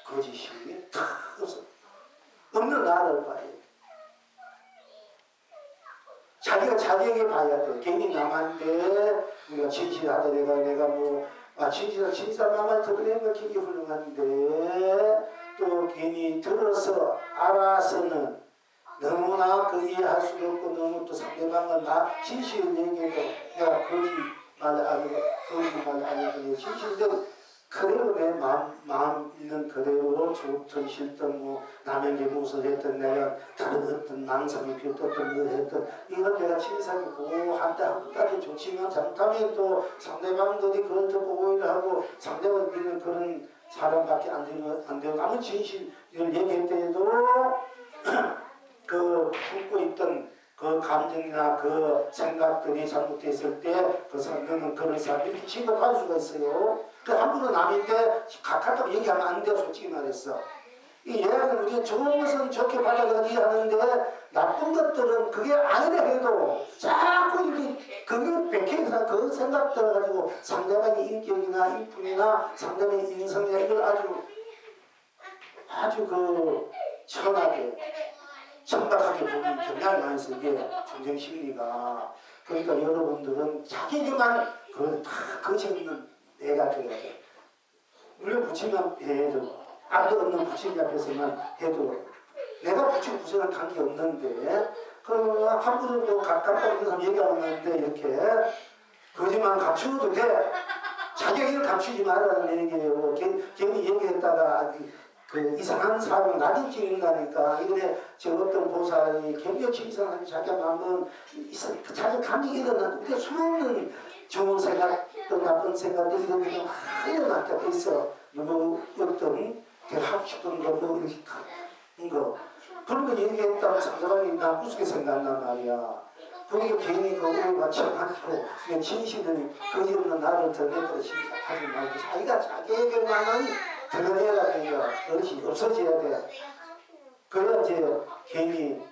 거짓이 다 없어. 없는 나를 봐야 돼. 자기가 자기에게 봐야 돼. 괜히 남한테 우리가 진실하다 내가 뭐 진실한 말만 들으면 굉장히 훌륭한데 또 괜히 들어서 알아서는 너무나 그 이해할 수 없고 너무 또 상대방을 나 진실을 얘기해도 내가 거짓말 아니고 진실대로 그대로 내 마음 있는 그대로 좋든 싫든 뭐 남에게 무엇을 했든 내가 다른 어떤 망상이 피었든 뭘 했든 이건 내가 진실하게 보고 한다 끝까지 좋지만 잘못하면 또 상대방들이 그걸 듣고 오해를 하고 상대방을 믿는 그런 사람밖에 안 되는 아무 진실을 얘기할 때에도 그 품고 있던 그 감정이나 그 생각들이 잘못됐을 때 그 사람은 그런 사람 이렇게 취급할 수가 있어요. 그 함부로 남인데 가깝다고 얘기하면 안 돼. 솔직히 말했어. 이 얘는 우리가 좋은 것은 좋게 받아들이 하는데 나쁜 것들은 그게 아니라 해도 자꾸 이렇게 그게 백해서 그 생각들 가지고 상대방의 인격이나 인품이나 상대방의 인성이나 이걸 아주 그 천하게 천박하게 보면 경향이 많이 있어. 이게 정정심리가. 그러니까 여러분들은 자기에게만 그걸 다 거짓없는 내가 되어야 돼. 물론 부처님 해도 아무도 없는 부처님 앞에서만 해도 내가 부처님 부처랑 관계없는데 그러면 함부로 가깝다고 사람 얘기하는데 이렇게 거짓말 감추어도 돼. 자기에게는 감추지 말라는 얘기예요. 괜히 얘기했다가 그 이상한 사람은 나를 찍는다니까. 이번에 저 어떤 보살이 경력치 이상한 자기 마음은 자기 감정이 일어났는데 수없는 좋은 생각 또 나쁜 생각들이 이런 게 막 일어날 때가 있어. 누구 어떤 내가 하고 싶은 거 뭐 이렇게 하는 거 그런 거 얘기했다고 상대방이 나 우습게 생각한단 말이야. 그러니까 괜히 그거에 맞지 않고 진실은 거짓없는 나를 드러내도록 하지 말고 자기가 자기에게만은 드러내야 돼요. 그것이 없어져야 돼. 그래야 이제 괜히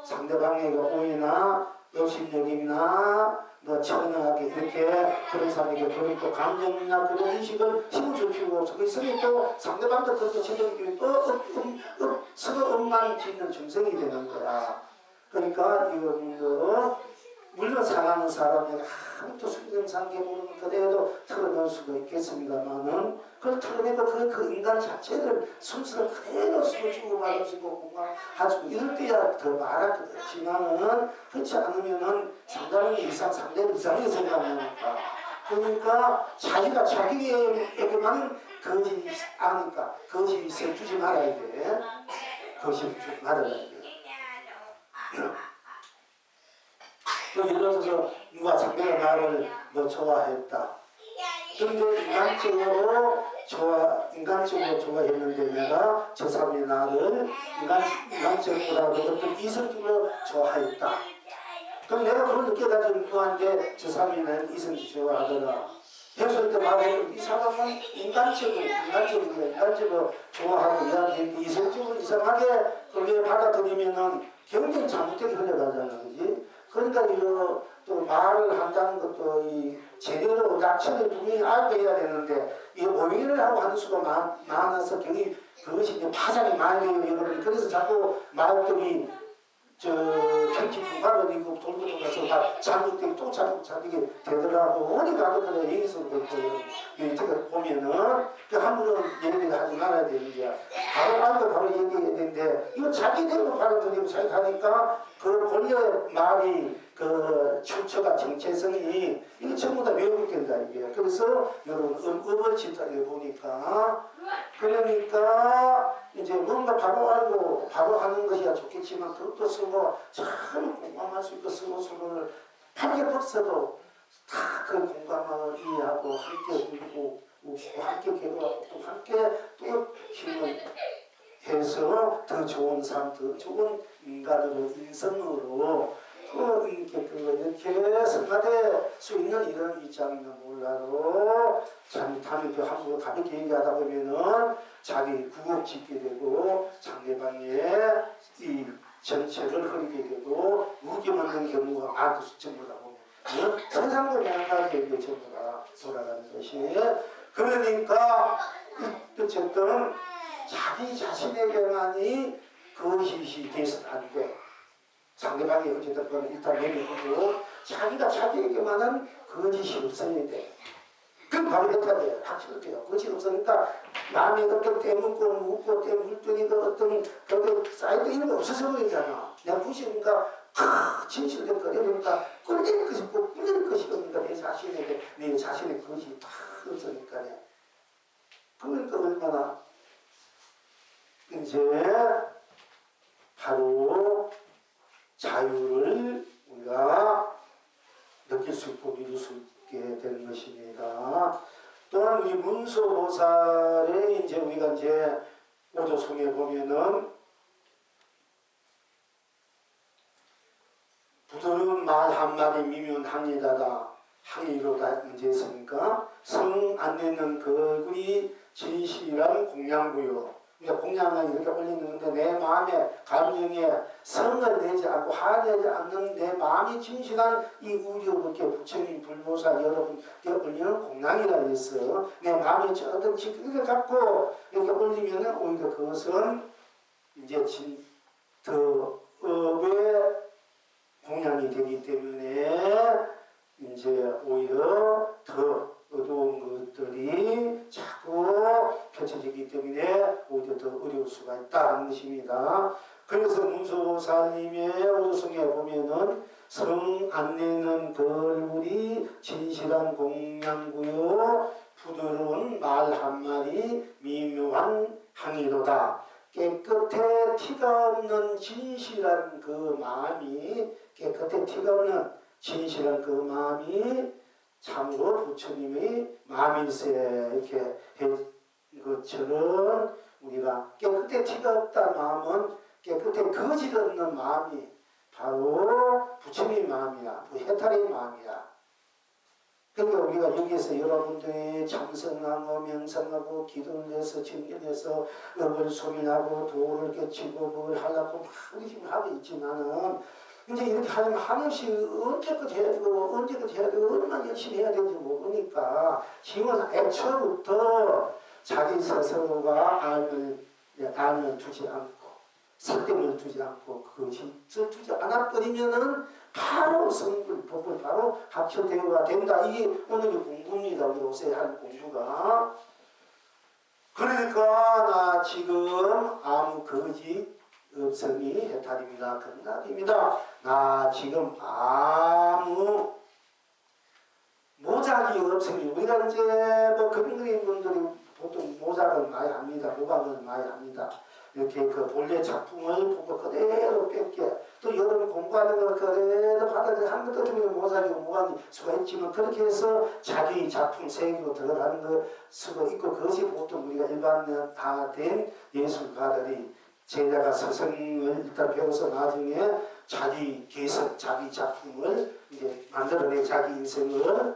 상대방에게 오해나 욕심력이나 뭐 천하게 이렇게 그런 사람에게 그런 또 감정이나 그런 인식을 심어줄 필요가 없어. 그랬으니 또 상대방도 그렇게 지적이면 또 서로 엄만 짓는 중생이 되는 거야. 그러니까 이거 물론 사랑하는 사람에게 아무도 순정상계 모르는 그대로 털어낼 수가 있겠습니다만은 그걸 털어내고 그 인간 자체를 순수를 그대로 주고 받아주고 공부하시고 이럴 때야 더 말할 것 없지만은 그렇지 않으면은 상대방이 상대를 이상하게 생각하니까 그러니까 자기가 자기에게만 거짓이 아니까 거짓을 주지 말아야 돼. 거짓을 주지 말아야 돼. 또 예를 들어서 누가 상대가 나를 뭐 좋아했다. 근데 인간적으로 좋아했는데 내가 저 사람이 나를 인간적으로라도 어떤 이성적으로 좋아했다. 그럼 내가 그걸 느껴가지고 누구한테 저 사람이 나를 이성적으로 좋아하더라. 했을 때 말해도 이 사람은 인간적으로 좋아하고 이야기했는데 이성적으로 이상하게 그렇게 받아들이면은 굉장히 잘못되게 흘러가잖아. 그지? 그러니까 이거 또 말을 한다는 것도 이 제대로 낙천을 분명히 알고 해야 되는데 이 오해를 하고 하는 수가 많아서 굉장히 그것이 이제 파장이 많이 돼요. 여러분. 그래서 자꾸 말들이 저 경치 분발을 이고 돌고 돌아서 막 잘못되고 또 잘못되게 되더라고. 어디 가도 그래 여기서 그렇고요. 이렇게 보면은 함부로 얘기를 하지 말아야 되는 거야. 바로 알고 바로 얘기해야 되는데 이거 자기대로 받아들이고 자기 가니까 그 본래 말이 그 출처가 정체성이 이게 전부 다 외우게 된다 이게. 그래서 여러분 어버치다에 보니까 그러니까 이제 뭔가 바로 알고 바로 하는 것이야 좋겠지만 그것도 쓰고 참 공감할 수 있고 쓰고 서로를 함께 벌써도 다 그 공감을 이해하고 함께 울고 웃고 함께 괴로워하고 또 함께 또 힘을 해서 더 좋은 삶, 더 좋은 인간으로 인성으로 이렇게 성화될 수 있는 이런 입장이면 몰라도 잘못하면 그 함부로 가볍게 얘기하다 보면은 자기 구억 짓게 되고 상대방의 이 전체를 흐리게 되고 우겨먹는 경우가 많고 전부 다 보면 세상도 양가게 이게 전부 다 돌아가는 것이 그러니까 어쨌든 자기 자신에게만이 거짓이 돼서는 안 돼. 상대방이 어쨌든 일단 내려두고 자기가 자기에게만은 거짓이 없어야 돼. 그럼 바로 해탈이에요. 확실해요. 거짓이 없으니까 마음에 어떤 때묻고 묻고 때물더니가 어떤 거기 쌓여도 있는 거 없어서 그러잖아. 내가 부시니까 진실된 거리니까 꿀릴 것이 없고 꿀릴 것이 없으니까 내 자신에게 내 자신의 것이 다 없으니까 그러니까 얼마나 이제 바로 자유를 우리가 느낄 수 있고 이룰 수 있게 되는 것입니다. 또한 우리 문수보살의 이제 우리가 이제 오조성에 보면은 부드러운 말 한마디 미면 항이다다 항이로다 이제 있으니까 성 안 내는 그 얼굴이 진실한 공양구요. 그러니까 공양을 이렇게 올리는데 내 마음에 감정에 성을 내지 않고 화내지 않는 내 마음이 진실한 이 우주 그렇게 부처님 불보살 여러분께 올리는 공양이라 했어. 내 마음이 어떤 지식을 갖고 이렇게 올리면은 오히려 그것은 이제 더 업의 공양이 되기 때문에 이제 오히려 더 어두운 것들이 자꾸 펼쳐지기 때문에 오히려 더 어려울 수가 있다는 것입니다. 그래서 문수보살님의 오조성에 보면은 성 안 내는 그 얼굴이 진실한 공양구요 부드러운 말 한마디 미묘한 항이로다. 깨끗해 티가 없는 진실한 그 마음이 깨끗해 티가 없는 진실한 그 마음이 참으로 부처님의 마음일세 이렇게 한 것처럼 우리가 깨끗해 티가 없다 마음은 깨끗해 거짓 없는 마음이 바로 부처님의 마음이야. 해탈의 마음이야. 그러니까 우리가 여기에서 여러분들이 참선하고 명상하고 기도를 해서 정결해서 업을 소멸하고 도를 깨치고 뭘 하려고 막 우리 지금 하고 있지만은 이제 이렇게 하려면 한없이 언제껏 해야 되고 언제껏 해야 되고 얼마나 열심히 해야 되는지 모르니까 지금은 애초부터 자기 스스로가 안을 두지 않고 설득을 두지 않고 그것을 두지 않아버리면은 바로 성불, 법을 바로 합쳐대어가 된다. 이게 오늘의 공부입니다. 우리 요새 할 공부가. 그러니까 나 지금 아무 거짓 없음이 해탈입니다. 건강입니다. 나 지금 아무 모작이 없음이 우리가 이제 뭐 그림 분들이 보통 모작을 많이 합니다. 모방을 많이 합니다. 이렇게 그 본래 작품을 보고 그대로 뺏게 또 여러분 공부하는 걸 그대로 받아들여 한 것도 중에 모작이 모방이 수가 있지만 그렇게 해서 자기 작품 세계로 들어가는 거 수가 있고 그것이 보통 우리가 일반화된 예술가들이 제자가 스승을 일단 배워서 나중에 자기 개성, 자기 작품을 이제 만들어내 자기 인생을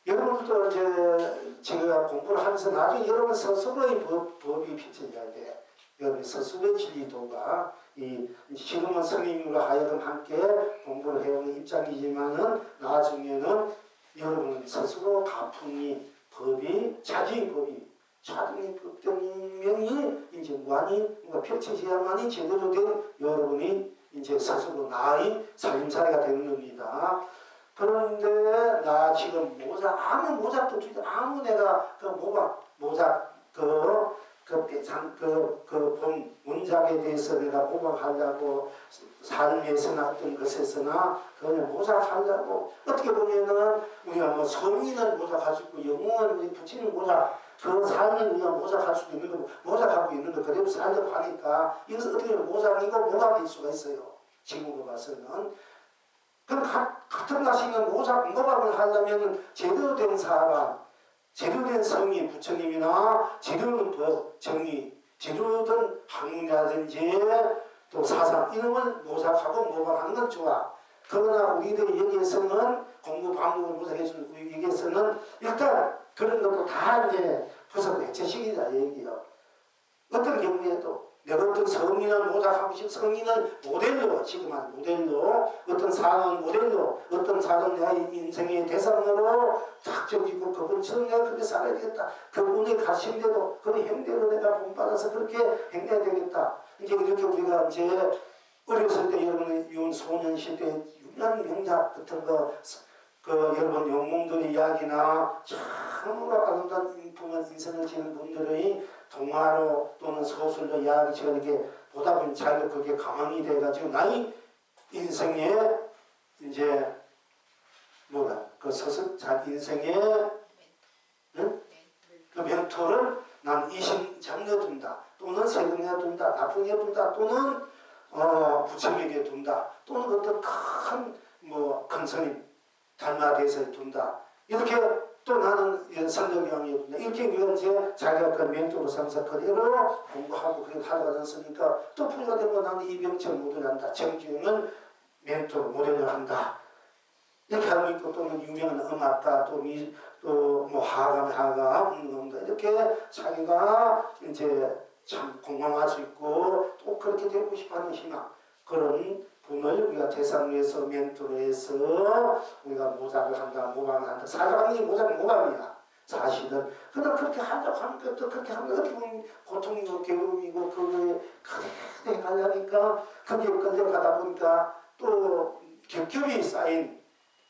여러분도 이제 제가 공부를 하면서 나중에 여러분 스스로의 법이 펼쳐져야 돼. 여러분 스스로의 진리도가 이 지금은 스님으로 하여금 함께 공부를 해오는 입장이지만은 나중에는 여러분 스스로 가풍이 법이 자기 법이 자기 법정명이 이제 무한히 펼쳐져야만이 제대로 된 여러분이 이제 스스로 나의 살림살이가 되는 겁니다. 그런데 나 지금 모자 아무 모자도 주지 아무 내가 그 모자 본 문작에 대해서 내가 모방하려고 삶에서나 어떤 것에서나 그냥 모작하려고 어떻게 보면은 우리가 뭐 성인은 모작할 수 있고 영웅은 붙이는 모작 그 삶을 우리가 모작할 수도 있는 거 모작하고 있는 거 그대로 살려고 하니까 이것은 어떻게 보면 모작이고 모각일 수가 있어요. 지금으로 봐서는. 그럼 같은 가시는 모각을 하려면 제대로 된 사람 제대로 된 성인, 부처님이나 제대로 된 법, 정리, 제대로 된 학문이라든지 또 사상 이런 걸 모작하고 모방하는 건 좋아. 그러나 우리들 여기에서는 공부 방법을 모색해주는 우리 여기에서는 일단 그런 것도 다 이제 부서 대체식이다 얘기요. 어떤 경우에도 내가 어떤 성인을 모작하고 싶은 성인을 모델로 지금 한 모델로 어떤 사람을 모델로 어떤 사람 나의 인생의 대상으로 탁 정지고 그분처럼 내가 그렇게 살아야 되겠다. 그분이 가신대로 그 행대로 내가 본받아서 그렇게 행해야 되겠다. 이제 이렇게 우리가 이제 어렸을 때 여러분 유소년 시대 유년 명작 같은 그 여러분 영웅들의 이야기나 참으로 아름다운 인품한 인생을 지는 분들의 동화로 또는 소설로 이야기처럼 이렇게 보다 보면 자기가 그게 감흥이 돼가지고 나의 인생에 이제 그 소설 자기 인생에 응? 그 멘토를 난 이심 장려둔다 또는 세금에 둔다 나쁘게 둔다 또는 부처에게 둔다 또는 어떤 큰 스님 달마대에서 둔다 이렇게 또 나는 선정형이 둔다 이렇게 이제 자기가 그 멘토로 삼아서 그대로 공부하고 그렇게 하다가 났으니까 또 부모가 되면 나는 이병철 모델을 한다 정주행을 멘토로 모델을 한다 이렇게 하고 있고 또는 유명한 음악가 또뭐 하가 이렇게 자기가 이제 참 공감할 수 있고 또 그렇게 되고 싶어하는 희망 그런 분을 우리가 대상에서 멘토로 해서 우리가 모작을 한다 모방을 한다 사랑하는 게 모감이야 사실은 그러나 그렇게 하려고 하는 것도 그렇게 하면 어떻게 보면 고통이고 괴로움이고 그거에 그래 가려니까 그게 끌려가다 보니까 또 겹겹이 쌓인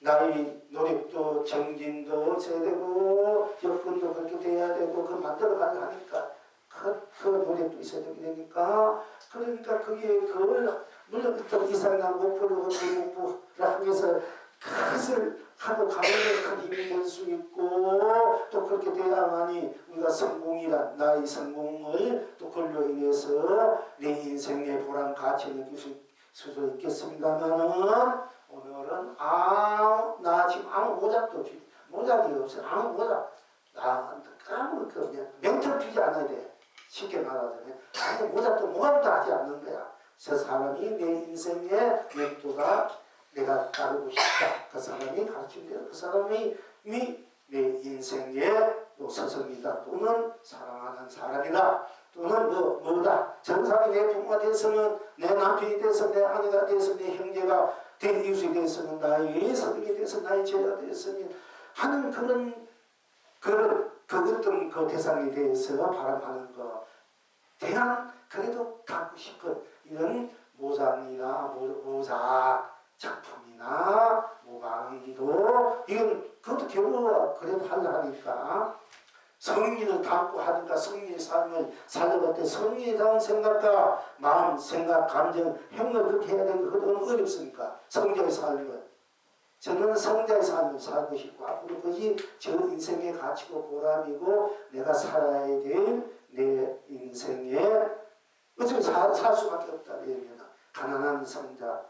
나의 노력도 정진도 해야 되고 여건도 그렇게 돼야 되고 그 만들어 가려 하니까 그 노력도 있어야 되니까 그러니까 그걸 물론 어떤 이상한 목표를 목표를 하면서 그것을 하고 가는 데 큰 힘이 될 수 있고 또 그렇게 돼야만이 우리가 성공이란 나의 성공을 또 그걸로 인해서 내 인생의 보람 가치를 느낄 수 있겠습니다만은 오늘은 나 지금 아무 모작도 없이 모작이 없어 아무 모작 나 아무 명철 피지 않아야 돼 쉽게 말하자면 아무 모작도 모감도 하지 않는 거야 저 사람이 내 인생의 멘토가 내가 따르고 싶다 그 사람이 가르치는 대로 그 사람이 내 인생의 스승이다 또는 사랑하는 사람이다 또는 뭐다 정상이 내 부모가 되어서는 내 남편이 되어서 내 아내가 되어서 내 형제가 된 이웃이 되어서는 나의 선생이 되어서 나의 제자가 되었으면 하는 그 어떤 그 대상에 대해서 바람하는 거 대한 그래도 갖고 싶은 이런 모장이나 모작 작품이나 모방도 이건 그것도 결국 그래도 하려니까 성인을 담고 하니까 성인의 삶을 살려갈 때 성인에 대한 생각과 마음, 생각, 감정, 행동을 그렇게 해야 되는 거 너무 어렵습니까? 성자의 삶을. 저는 성자의 삶을 살고 싶고 앞으로 그것이 저 인생의 가치고 보람이고 내가 살아야 될 내 인생에 어차피 살 수밖에 없다. 왜냐면 가난한 성자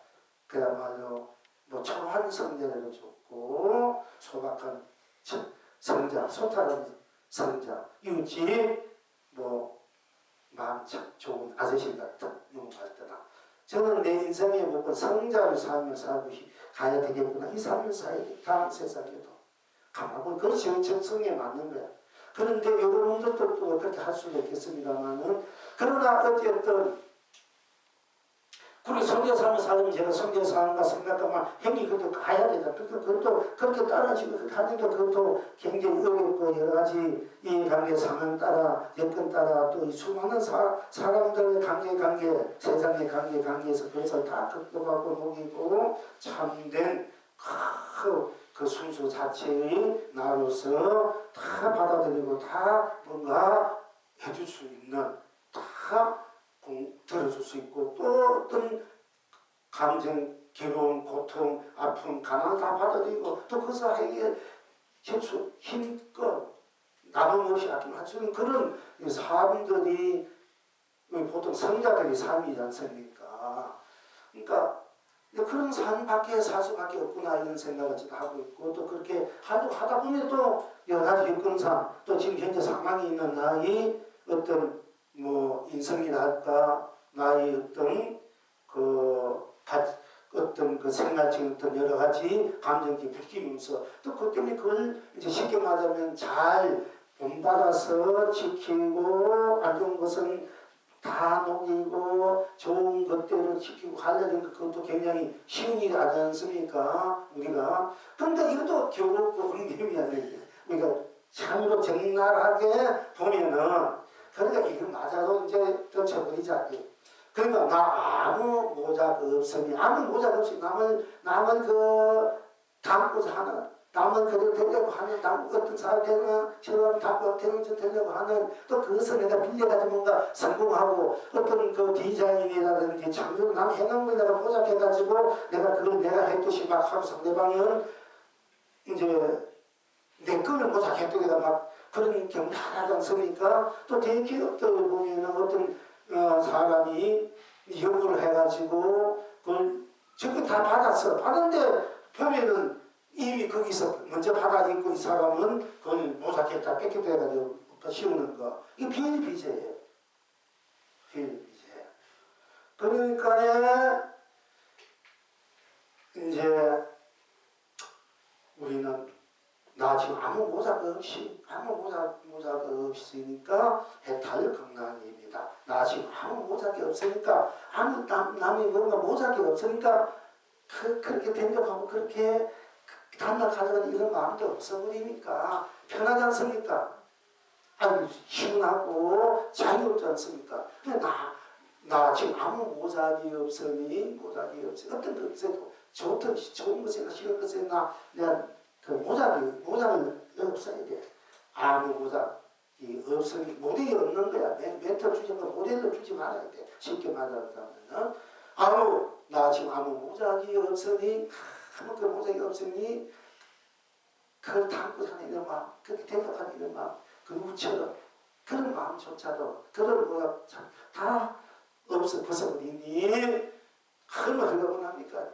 그야말로 초라한 성자를 줬고 소박한 성자, 소탈한 성자, 이웃집 마음 참 좋은 아저씨 같은 놈 같더라. 저는 내 인생의 목은 성자의 삶을 살고 가야 되겠구나. 이 삶을 살아야 돼. 다음 세상에도. 가만히 보면 그것이 정성에 맞는 거야. 그런데 여러분들도 또 그렇게 할 수도 있겠습니다만은 그러나 어쨌든 그리고 성교사는 사람이 제가 성교사인가 생각하면 행위 그것도 가야 되잖아. 그것도 그렇게 따라지고 하니까 그것도 굉장히 어렵고 여러 가지 이 관계 상황 따라 여건 따라 또 이 수많은 사람들의 관계 세상의 관계에서 그것을 다 극복하고 녹이고 참된 그 순수 자체의 나로서 다 받아들이고 다 뭔가 해줄 수 있는 다 들어줄 수 있고 또 어떤 감정, 괴로움, 고통, 아픔, 가난을 다 받아들이고 또 그것을 해결 수 힘껏 나눔없이 아낌할 수 있는 그런 사람들이 보통 성자들이 삶이지 않습니까? 그러니까 그런 삶밖에 살 수밖에 없구나 이런 생각을 지금 하고 있고 또 그렇게 하다 보면 또 여러 가지 여건상 또 지금 현재 상황이 있는 나의 어떤 뭐 인성이랄까 나의 어떤 그 생활적인 어떤 여러 가지 감정이 불키면서 또 그 때문에 그걸 이제 쉽게 말하면 잘 본받아서 지키고 안 좋은 것은 다 녹이고 좋은 것대로 지키고 하려는 그것도 굉장히 쉬운 일이 아니지 않습니까? 우리가. 그런데 이것도 겨울고 은밀미야 우리가 참으로 적나라하게 보면은 그러니까 이거 맞아도 이제 더 쳐버리자. 그러니까 나 아무 모자가 없으니 남을 담고자 하는 남을 그대로 되려고 하는 남 어떤 사람처럼 담고 되려고 하는 또 그것을 내가 빌려가지고 뭔가 성공하고 어떤 그 디자인이라든지 창조를 남 해놓은 걸 내가 포착해가지고 내가 했듯이 막 하고 상대방은 이제 내 거를 포착했더니가 막 그런 경우가 하나지 않습니까? 또 대기업들 보면은 어떤 사람이 요구를 해가지고 그걸 저거 다 받았는데 보면은 이미 거기서 먼저 받아있고 이 사람은 그걸 모자겠다 뺏기도 해가지고 씌우는 거 이게 비일비재예요. 비일비재. 그러니까 이제 우리는 나 지금 아무 모자가 없으니까 해탈 건강입니다. 나 지금 아무 모자가 없으니까 남이 뭔가 모자가 없으니까 그렇게 된적하고 그렇게 단락하자는 이런 마음도 없어버리니까 편하지 않습니까? 아주 시원하고 자유롭지 않습니까? 나 지금 아무 모자가 없으니 어떤 것에도 좋은 것이나 싫은 것이나 내가 그 모자를 없어야 돼. 아무 모자이 없으니 모델이 없는 거야. 멘트 주지 마. 모델을 주지 말아야 돼. 쉽게 말하자면은 나 지금 아무 모자가 없으니 아무 그 모자가 없으니 그걸 담고 사는 이런 마음, 그렇게 대답하는 이런 마음, 그 우처럼 그런 마음조차도 그런 거가 다 벗어버리니 얼마나 흘러보납니까?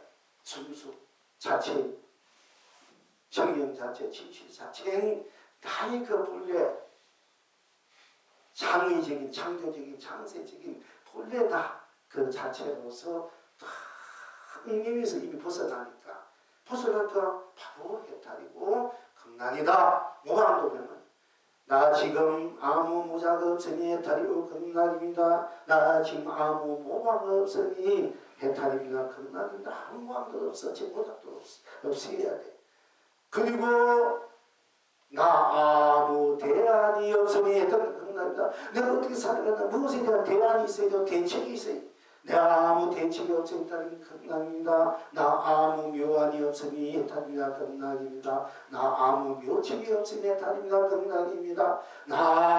순수 자체 정령 자체, 진실 자체는 다이 그 본래 창의적인, 창조적인, 창세적인 본래 다 그 자체로서 다 응님에서 이미 벗어나니까 바로 해탈이고 극락이다. 모방도 보면 나 지금 아무 모자가 없으니 해탈이고 극락입니다. 나 지금 아무 모방 없으니 해탈입니다. 극락입니다. 아무 모방도 없어. 제 모자도 없어야 돼. 그리고 나 아무 대안이 없으니 해탈은 극락입니다. 내가 어떻게 살아가나 무엇에 대한 대안이 있어야 대책이 있어야 내가 아무 대책이 없으니 극락입니다. 나 아무 묘안이 없으니 해탈입니다. 극락입니다. 나 아무 묘책이 없으니 해탈입니다. 극락입니다. 나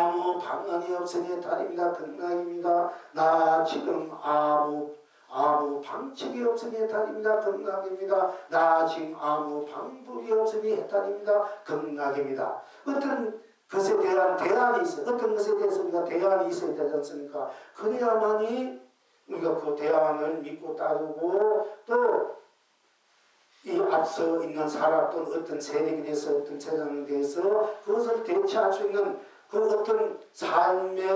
아무 방언이 없으니 해탈입니다. 극락입니다. 나 지금 아무 방책이 없으니 해탈입니다. 극락입니다. 나 지금 아무 방법이 없으니 해탈입니다. 극락입니다. 어떤 것에 대한 대안이 있어요. 어떤 것에 대해서 우리가 대안이 있어야 되지 않습니까? 그래야만이 우리가 그 대안을 믿고 따르고 또 이 앞서 있는 사람 또는 어떤 세력에 대해서 어떤 세상에 대해서 그것을 대체할 수 있는 그 어떤 삶의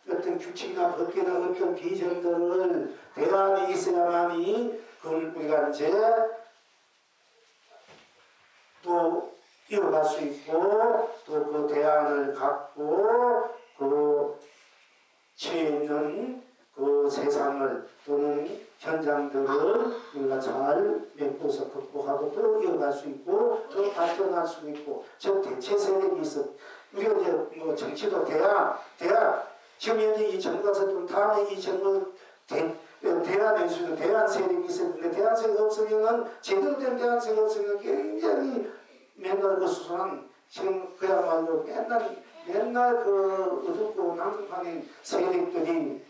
어떤 규칙이나 법규나 어떤 비전들을 대안이 있어야만이 그걸 우리가 이제 또 이어갈 수 있고 또 그 대안을 갖고 그 처해 있는 그 세상을 또는 현장들을 우리가 잘 메꿔서 극복하고 또 이어갈 수 있고 또 발전할 수 있고 저 대체 세력이 있어. 우리가 이제 뭐 정치도 대학 지금 현재 이 정부가 섰던 다음에 이 정부 대안할 수 있는 대안 세력이 있었는데 대안 세력 없으면은 제대로 된 대안 세력 없으면 굉장히 맨날 그 수상한 지금 그야말로 맨날 그 어둡고 난폭한 세력들이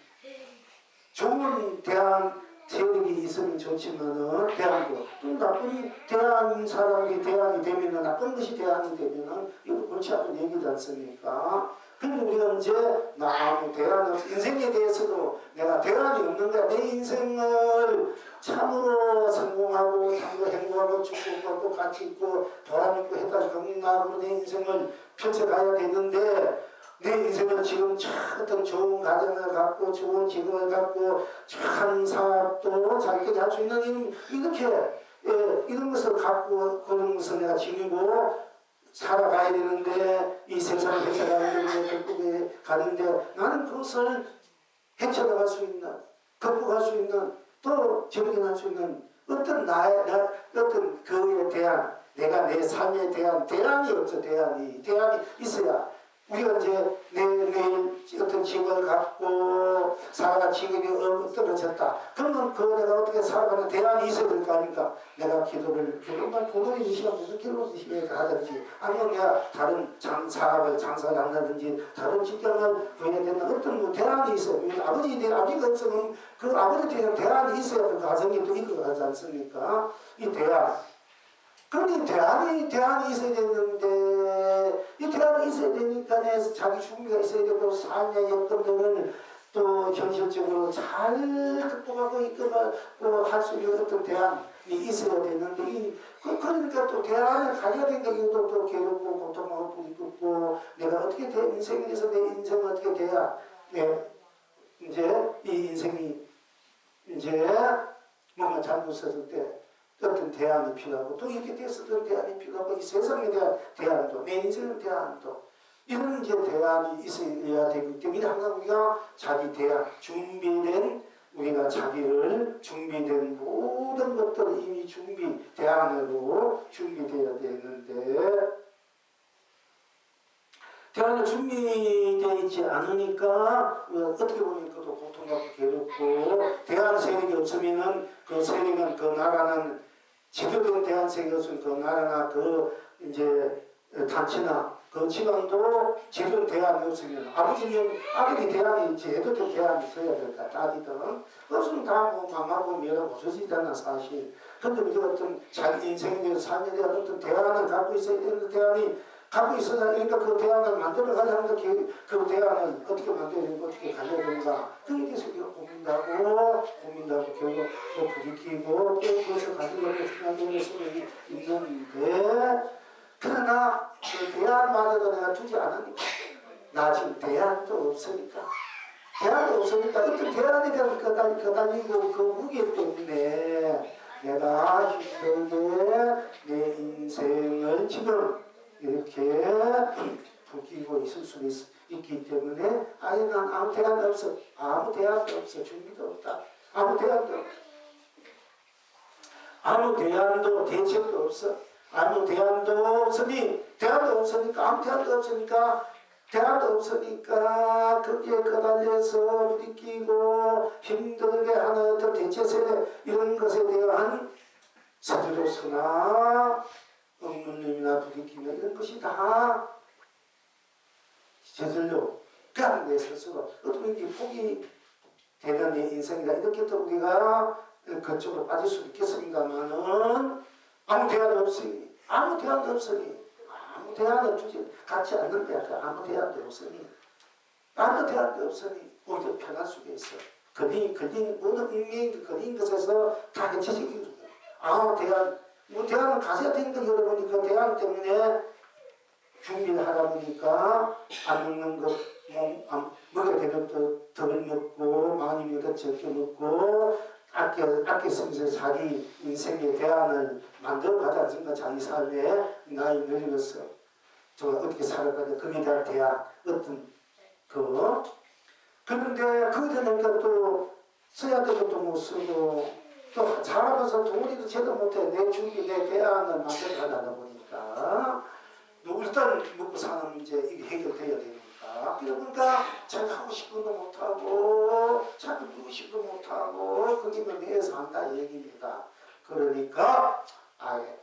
좋은 대안 세력이 있으면 좋지만은 대안도 또 나쁜 대안 사람이 대안이 되면은 나쁜 것이 대안이 되면은 이거 골치 아픈 얘기지 않습니까? 근데 우리가 이제 나 아무 대안 없어 인생에 대해서도 내가 대안이 없는 거야. 내 인생을 참으로 성공하고 참으로 행복하고 축복받고 가치 있고 보람 있고 했다 경락으로 내 인생을 펼쳐가야 되는데 내 인생은 지금 어떤 좋은 가정을 갖고 좋은 직업을 갖고 참 사업도 자기들이 할 수 있는 이렇게 이런 것을 갖고 그런 것을 내가 지니고 살아가야 되는데 이 세상을 헤쳐가는데 결국에 가는데 나는 그것을 헤쳐나갈 수 있는 극복할 수 있는 또 적용할 수 있는 어떤 어떤 그에 대한 내가 내 삶에 대한 대안이 없어. 대안이 있어야 우리가 이제 내일 어떤 직업을 갖고 살아갈 직업이 떨어졌다. 그러면 그 내가 어떻게 살아가는 대안이 있어야 될 거 아닙니까? 내가 기도만 보도의 시간 무슨 기도를 하든지 아니면 내가 다른 장사를 한다든지 다른 직장을 구해야 되는 어떤 뭐 대안이 있어요. 아버지가 없으면 그 아버지에 대한 대안이 있어야 그 가정이 또 이끌어가지 않습니까? 이 대안. 그럼 대안이 있어야 되는데 이 대안이 있어야 되니까 자기 준비가 있어야 되고 삶의 여건들을 또 현실적으로 잘 극복하고 이끌어가고 할 수 있는 어떤 대안이 있어야 되는데 그러니까 또 대안을 가져야 되니까 이것도 또 괴롭고 고통하고 부딪히고 내가 어떻게 인생에서 내 인생을 어떻게 돼야 이제 이 인생이 이제 뭔가 잘못 썼을 때 어떤 대안이 필요하고 또 이렇게 됐었던 대안이 필요하고 이 세상에 대한 대안도 내 인생에 대한 대안도 이런 이제 대안이 있어야 되기 때문에 항상 우리가 자기 대안 준비된 우리가 자기를 준비된 모든 것들을 이미 대안으로 준비되어야 되는데 대안이 준비되어 있지 않으니까 어떻게 보면 그것도 고통받고 괴롭고 대안 세력이 없으면은 그 세력은 그 나라는 제대로된 대안 세력이 없으면 그 나라나 그 이제 단체나 그 지방도 제대로 대안이 없으면 아버지 대안이 제대로 대안이 있어야 될까 따지든 없으면 다 뭐 망하고 멸하고 없어지잖아 사실. 근데 우리가 어떤 자기 인생에 대해서 삶에 대한 어떤 대안을 갖고 있어야 되는 대안이 갖고 있어야 그러니까 그 대안을 만들어 가려면 그 대안을 어떻게 만들어야 되고 어떻게 가져야 되는가 그에 대해서 우리가 고민하고 결국 또 부딪히고 또 그것을 가지려고 생각하는 소리 있는데 그러나 그 대안마저도 내가 두지 않으니까 나 지금 대안도 없으니까 어떤 대안에 대한 거달리고 그 무게 때문에 내가 힘들게 내 인생을 지금 이렇게 부끼고 있을 수 있기 때문에 아예 난 아무 대안도 없어. 아무 대안도 없어. 준비도 없다. 아무 대안도 대책도 없어. 아무 대안도 없으니까 거기에 거달려서 부딪히고 힘들게 하는 어떤 대체세력 이런 것에 대한 사주로서나 억눌림이나 부딪히며 이런 것이 다 저절로 그냥 내 스스로 어떻게 포기 되는 내 인생이다 이렇게 또 우리가 그쪽으로 빠질 수 있겠습니다만은 아무 대안도 없으니 아무 대안을 주지 갖지 않는 거야. 아무 대안도 없으니 오히려 편할 수가 있어. 걸린 모든 운명이 걸린 것에서 다 해체시키는 거야. 아무 대안을 가져야 되니까 여러분이 그 대안 때문에 준비를 하다 보니까 안 먹는 것, 먹어야 될 것도 덜 먹고 많이 먹어도 적게 먹고 아껴 쓰면서 자기 인생의 대안을 만들어 가지 않습니까? 자기 삶에 나이 늙어서 제가 어떻게 살아가냐 거기에 대한 대안 어떤 그런데 거기에 대니까 또 써야 될 것도 못 쓰고 또 살아가서 도리도 제대로 못해. 내 준비, 내 대안을 만들어가다 보니까 일단 먹고 사는 문제 이게 해결돼야 되니까 그러니까 자기 하고 싶은 거 못하고 자기 누구 싶은 거 못하고 거기를 내에서 한다 얘기입니다. 그러니까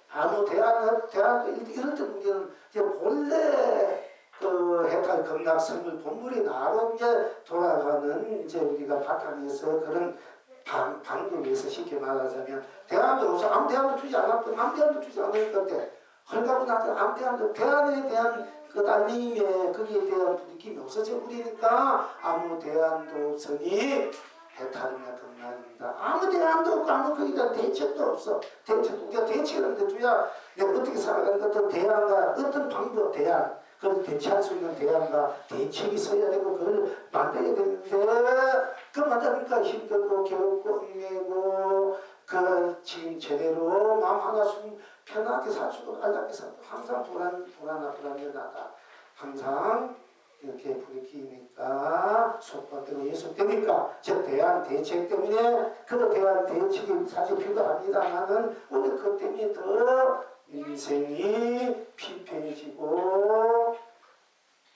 아무 대안도 이럴 때 문제는 이제 본래 그 해탈 극락 생물 본물이 나로 이제 돌아가는 이제 우리가 바탕에서 그런 방법에서 쉽게 말하자면 대안도 없어. 아무 대안도 주지 않았던 아무 대안도 주지 않을 건데 헐가고 나서 아무 대안도 대안에 대한 그 알림에 거기에 대한 느낌이 없어져 버리니까 아무 대안도 없으니 해탈이나 극락입니다. 아무 대안도 없고 아무 거기에 대한 대책도 없어. 대책도 우리가 대책을 하는데 주야 내가 어떻게 살아가는 어떤 대안과 어떤 방법 대안 그걸 대체할 수 있는 대안과 대책이 있어야 되고 그걸 만들어야 되는데 그 만드니까 힘들고 괴롭고 얽매고 그 지금 제대로 마음 하나 숨 편하게 살 수도 안락하게 살고 항상 불안하다 항상 이렇게 부딪히니까 속박대로 예속되니까 저 대안 대책 때문에 그 대안 대책이 사실 필요합니다만은 오늘 그것 때문에 더 인생이 피폐해지고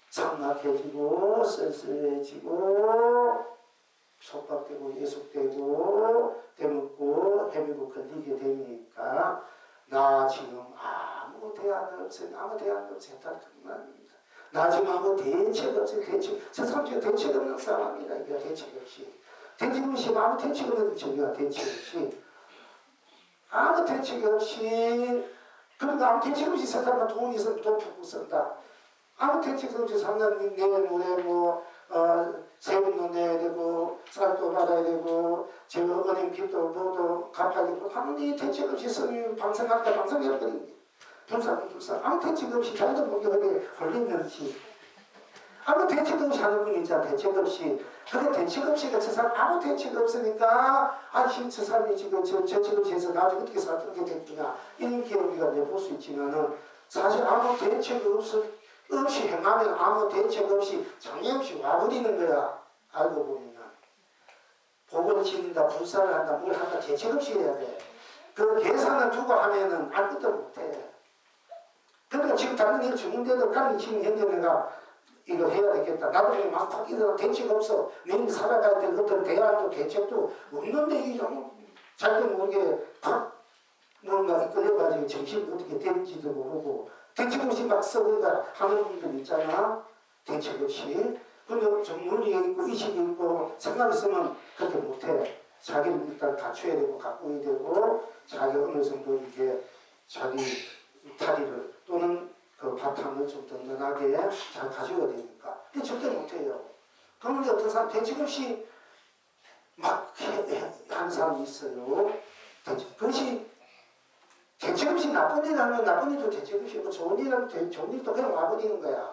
삭막해지고 쓸쓸해지고 속박되고 예속되고 되묻고 헤매고 걸리게 되니까 나 지금 아무 대안 없어요. 아무 대안 없어요. 해탈극락입니다. 나 지금 아무 대책 없어요. 저 사람 중에 대책 없는 사람입니다. 이게 대책 없이 아무 대책 없는 저기가 대책 없이 아무 대책 없이 그러니까 아무 대책 없이 세상에 돈이 있으면 돈 푸고 쓴다. 아무 대책 없이 상관 내년 올해 세금도 내야 되고 쌀도 받아야 되고 제가 은행 빚도 뭐도 갚아야 되고 하는데 이 대책 없이 쓰면 방생한다 방생해버리니 불쌍 아무 대책 없이 자기도 모르게 어디 홀리는지 아무 대책 없이 하는 분이잖아. 대책 없이 근데 대책 없이 저 사람 아무 대책 없으니까 저 사람이 지금 저 대책 없이 해서 나중에 어떻게 살게 됐구나 이렇게 우리가 내볼 수 있지만은 사실 아무 대책 없이 행하면 아무 대책 없이 장애 없이 와버리는 거야. 알고 보면 복을 지른다 불사를 한다 뭘 한다 대책 없이 해야 돼. 그 계산을 두고 하면은 아무것도 못해. 그러니까 지금 다른 일 주는데도 가는 지금 현재 내가 이거 해야 되겠다. 나도 막 바뀌더라 대책 없어. 내일 살아가야 될 어떤 대안도 대책도 없는데 이게 좀 자기도 모르게 팍 뭔가 이끌려가지고 정신이 어떻게 되는지도 모르고 대책 없이 막 써보니까 하는 분들 있잖아. 대책 없이. 그러면 전문이 있고 의식이 있고 생각이 있으면 그렇게 못해. 자기는 일단 갖춰야 되고 가꾸어야 되고 자기 어느 정도 이게 자기 다리를 또는 그 바탕을 좀 든든하게 잘 가져야 되니까. 근데 절대 못해요. 그런데 어떤 사람 대책 없이 막 하는 사람이 있어요. 그것이 대책 없이 나쁜 일 하면 나쁜 일도 대책 없이 하고 좋은 일 하면 좋은 일도 그냥 와버리는 거야.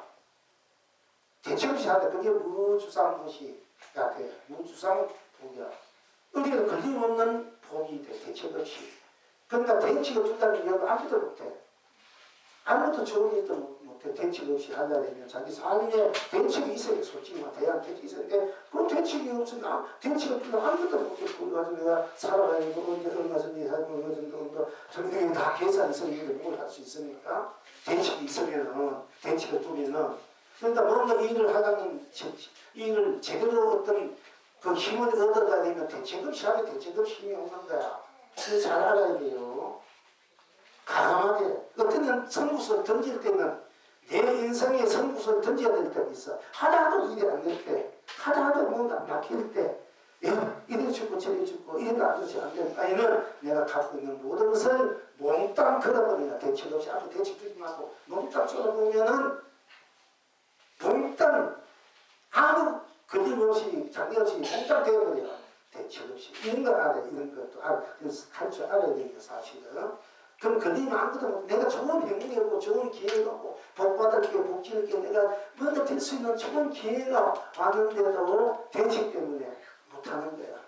대책 없이 하다 그게 무주상 것이가 돼. 무주상 복이야. 어디에도 걸림없는 복이 돼. 대책 없이. 그러니까 대책을 둔다는 게 아무것도 못해. 아무것도 좋은 일도 못해. 대책 없이 하려 되면 자기 삶에 대책이 있어야 솔직히 대한 대책이 있었는데 그 대책이 없으니까 대책을 둔다 아무것도 못해. 그래가지고 내가 살아가야 되고 언제 얼마 전에 살고 얼마 정도 정당히 다 계산이 있으면 뭘 할 수 있으니까 대책이 있으면은 대책을 두면은 그러니까 뭔가 일을 하려면 일을 제대로 어떤 그 힘을 얻어가려면 대책 없이 하면 대책 없이 힘이 없는 거야. 그래서 잘 알아야 돼요. 가감하게 어떤 선구소를 던질 때는 내 인생에 선구소를 던져야 될 때가 있어. 하다하도 일이 안 될 때, 하다하도 뭔가 막힐 때, 이래 죽고 저래 죽고 이래도 안 되지 안 되는 아이는 내가 갖고 있는 모든 것을 몽땅 걸어버려야 대책 없이 앞으로 대책 주지 말고 몽땅 쏟아보면은 몽땅 아무 걸림없이 장애없이 몽땅 되어버려. 대책 없이 이런 걸 알아야 이런 것도 할 줄 알아야 되니까 사실은. 그럼 걸리면 아무것도 못 내가 좋은 행운이 없고 좋은 기회가 없고 복받을 기회 복지를 기회 내가 뭔가 될 수 있는 좋은 기회가 왔는데도 대책 때문에 못하는 거야.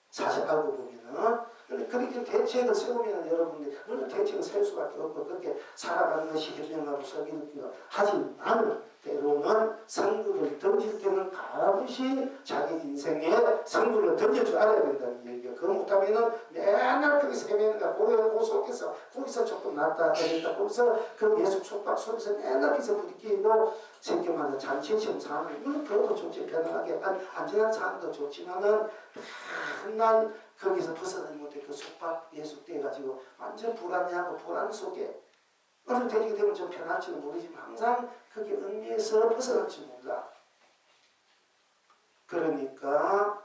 사실 알고 보면은 그렇게 대책을 세우면 여러분들 물론 대책을 세울 수밖에 없고 그렇게 살아가는 것이 현명하고 서기도 하지만 때로는 승부를 던질 때는 가없이 자기 인생에 승부를 던질 줄 알아야 된다는 얘기예요. 그거 못하면은 맨날 거기서 헤매는가 거기서 조금 낫다 그러니까 거기서 그 예수 촉박 속에서 맨날 거기서 부딪히고 생겨만은 잔치처럼 사는 물론 그것도 좋지 편안하게 안전한 삶도 좋지만은 맨날 거기서 벗어나지 못해 그 속박 예속돼가지고 완전 불안해하고 불안 속에 어떻게 되게 되면 좀 편할지는 모르지만 항상 거기 은미에서 벗어날지 몰라. 그러니까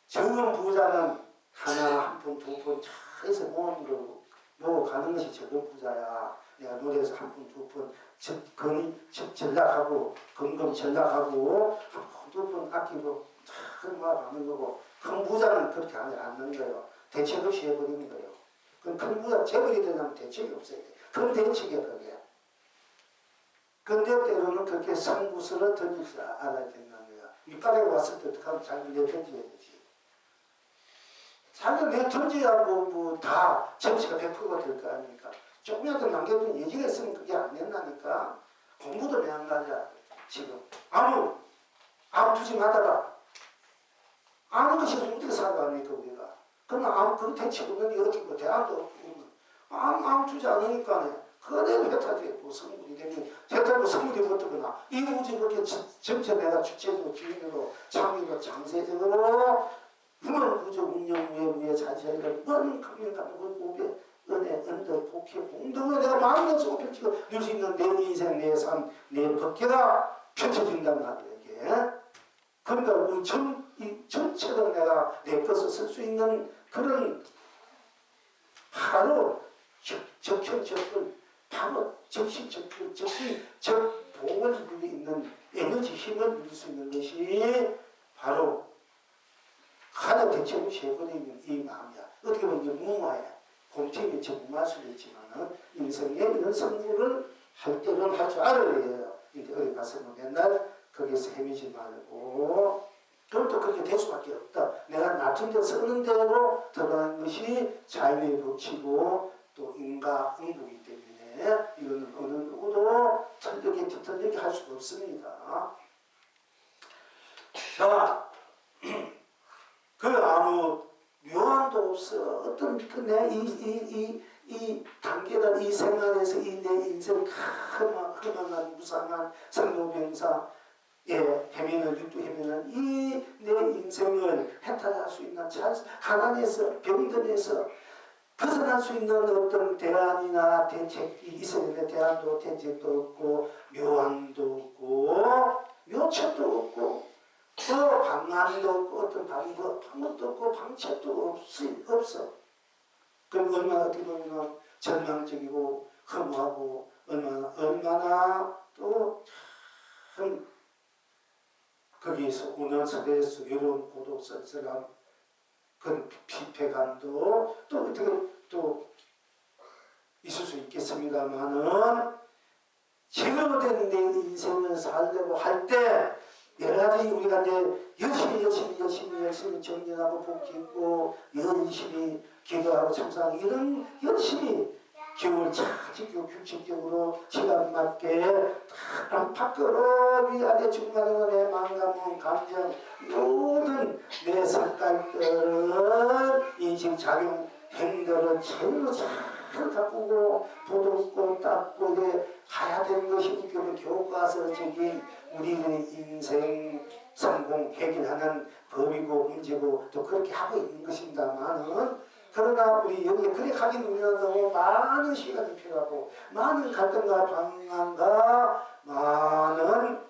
적은 부자는 하나 한 푼 두 푼 차에서 모으고 가는 것이 적은 부자야. 내가 노래에서 한 푼 두 푼 전락하고 금금 전락하고 한 푼 두 푼 아끼고 참 모아가는 거고 큰 부자는 그렇게 않는 거예요. 대책 없이 해버리는 거예요. 그럼 큰 부자 재벌이 되려면 대책이 없어야 돼. 그런 대책이야 그게. 근데 때로는 그렇게 상부스를 던질 줄 알아야 된다는 거야. 밑바닥에 왔을 때 어떻게 하면 자기를 내던져야 되지. 자기를 내던져야 다 정치가 100%가 될 거 아닙니까? 조금이라도 남겨둔 예지가 있으면 그게 안 된다니까. 공부도 매한가지야 지금. 아무 투쟁하다가 아무 것이 없으면 어떻게 살아갑니까 우리가. 그러면 아무 그 대책 없는데 어떻게 대안도 없고 아무 주지 않으니까 그대로 회타되고 성물이 되면 회타되고 성물이 어떻거나 이 우주 그렇게 전체 내가 주체적으로 주인으로 창의로 장세적으로 물론 우주 운영 외부의 잔치하니까 뭔 강력한 고배 은혜 은덕 복희 공덕을 내가 마음으로 쓰고 펼치고 누릴 수 있는 내 인생 내 삶 내 법계가 펼쳐진단 말이에요 이게. 그러니까 우리 전체로 내가 내 것을 쓸 수 있는 그런 바로 적혈적을 바로 적복을 누릴 있는 에너지 힘을 누릴 수 있는 것이 바로 하나 대책을 해버리는 이 마음이야. 어떻게 보면 이제 무마해. 공책이 정말 수도 있지만은 인생에 이런 선물을 할 때는 할 줄 알아야 해요. 이제 어디 가서 맨날 거기서 헤매지 말고 그럼 또 그렇게 될 수밖에 없다. 내가 낮은 데 서는 대로 들어가는 것이 자연의 법칙이고 또 인과응보이기 때문에 이거는 어느 누구도 천덕에 뒤틀리게 할 수가 없습니다. 자, 그 아무 묘안도 없어. 어떤 이 단계단 이 생활에서 이 내 인생 허망한 무상한 생로병사 헤매는 육도 헤매는 이 내 인생을 해탈할 수 있는 가난에서 병든에서 벗어날 수 있는 어떤 대안이나 대책이 있어야 되는데 대안도 대책도 없고 묘안도 없고 묘책도 없고 또 방안도 없고 어떤 방법도 없고 방책도 없어. 그럼 얼마나 어떻게 보면 절망적이고 허무하고 얼마나 또 참 거기에서 오는 세대에서 외로운 고독 쓸쓸함 그런 피폐감도 또 어떻게 또 있을 수 있겠습니다만은 제대로 된 내 인생을 살려고 할 때 여러 가지 우리가 이제 열심히 정진하고 복짓고 열심히 기도하고 참사하고 이런 열심히 기운을 잘 지키고 규칙적으로 시간 맞게 밖으로 위아래 중간으로 내 마음 감정 모든 내 색깔들을 인식작용 행동을 제대로 잘 가꾸고 부드럽고 닦고 가야 되는 것이 우리는 교과서적인 우리의 인생 성공 해결하는 법이고 문제고 또 그렇게 하고 있는 것입니다만은 그러나 우리 여기에 그렇게 하기는 우리는 너무 많은 시간이 필요하고 많은 갈등과 방황과 많은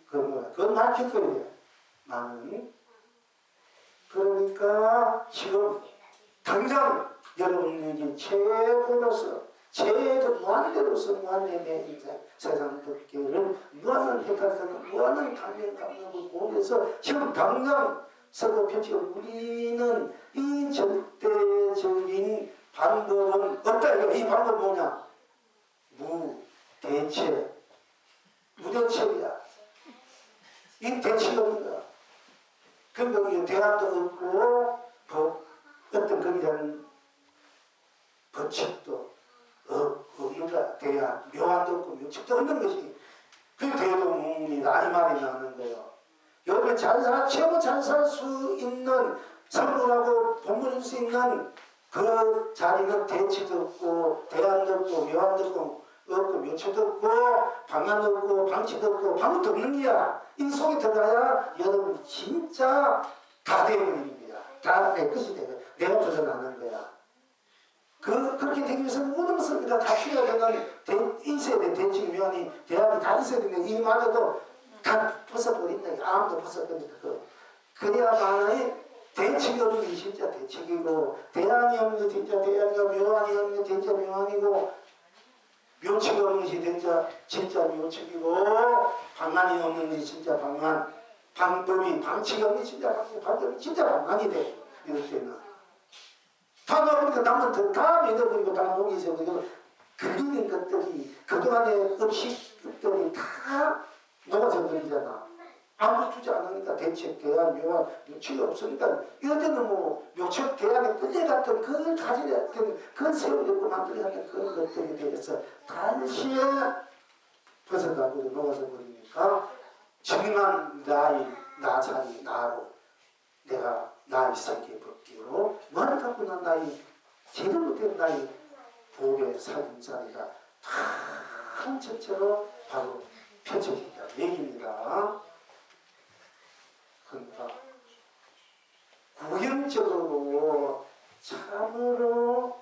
그건 밝힐 거예요. 많은 그러니까 지금 당장 여러분이 최고로서 무한대로서 무한의 내 인생 세상 법계를 무한한 해탈하는 무한한 감명을 보면서 지금 당장 서로 펼치고 우리는 이 절대적인 방법은 없다. 이 방법은 뭐냐? 무대책이야. 이 대책이 없는 거야. 그러니까 지금 대안도 없고 어떤 거기는 법칙도 없는 거야. 대안, 묘안도 없고 묘칙도 없는 것이 그 대도문이다 이 말이 나는 거예요. 여러분 최고 잘 살 수 있는 성불하고 본문일 수 있는 그 자리는 대치도 없고 대안도 없고 묘안도 없고 묘치도 없고 방안도 없고 방치도 없고 방법도 없는 거야. 이 속에 들어가야 여러분 진짜 다 되어버리는 거야. 다 내 것이 되고 내가 벗어나는 거야. 그렇게 되기 위해서 모든 것을 우리가 갖추어야 되는 있어야 돼. 대칭 묘안이 대안이 다 있어야 되는데 이마저도 다 벗어버린다. 아무도 벗어버린다. 그래야만이 대책이 없는 게 진짜 대책이고 대안이 없는 게 진짜 대안이고 묘안이 없는 게 진짜 묘안이고 묘책이 없는 것이 진짜 묘책이고 방안이 없는 것이 진짜 방안 방법이 방치가 없는 게 진짜 방법이 진짜 방안이 돼. 이럴 때는 다 넣어보니까 남은 다 믿어버리고 다 녹이 있어버리고 걸리는 것들이 그동안의 음식들이 다 녹아져 버리잖아. 아무도 주지 않으니까 대책, 대안, 묘안, 묘책이 없으니까 이럴 때는 뭐 묘책, 대안에 끌려갔던 그걸 가지려던 그걸 세우려고 만들려는 그런 것들에 대해서 단시에 벗어나고 녹아져 버리니까 정말 나 자리, 나로 내가 나의 세계 법기로 뭘 갖고 난 나의 제대로 된 나의 보배 살림살이가 다 전체로 바로 펼쳐진다 얘기입니다. 그러니까 구경적으로 참으로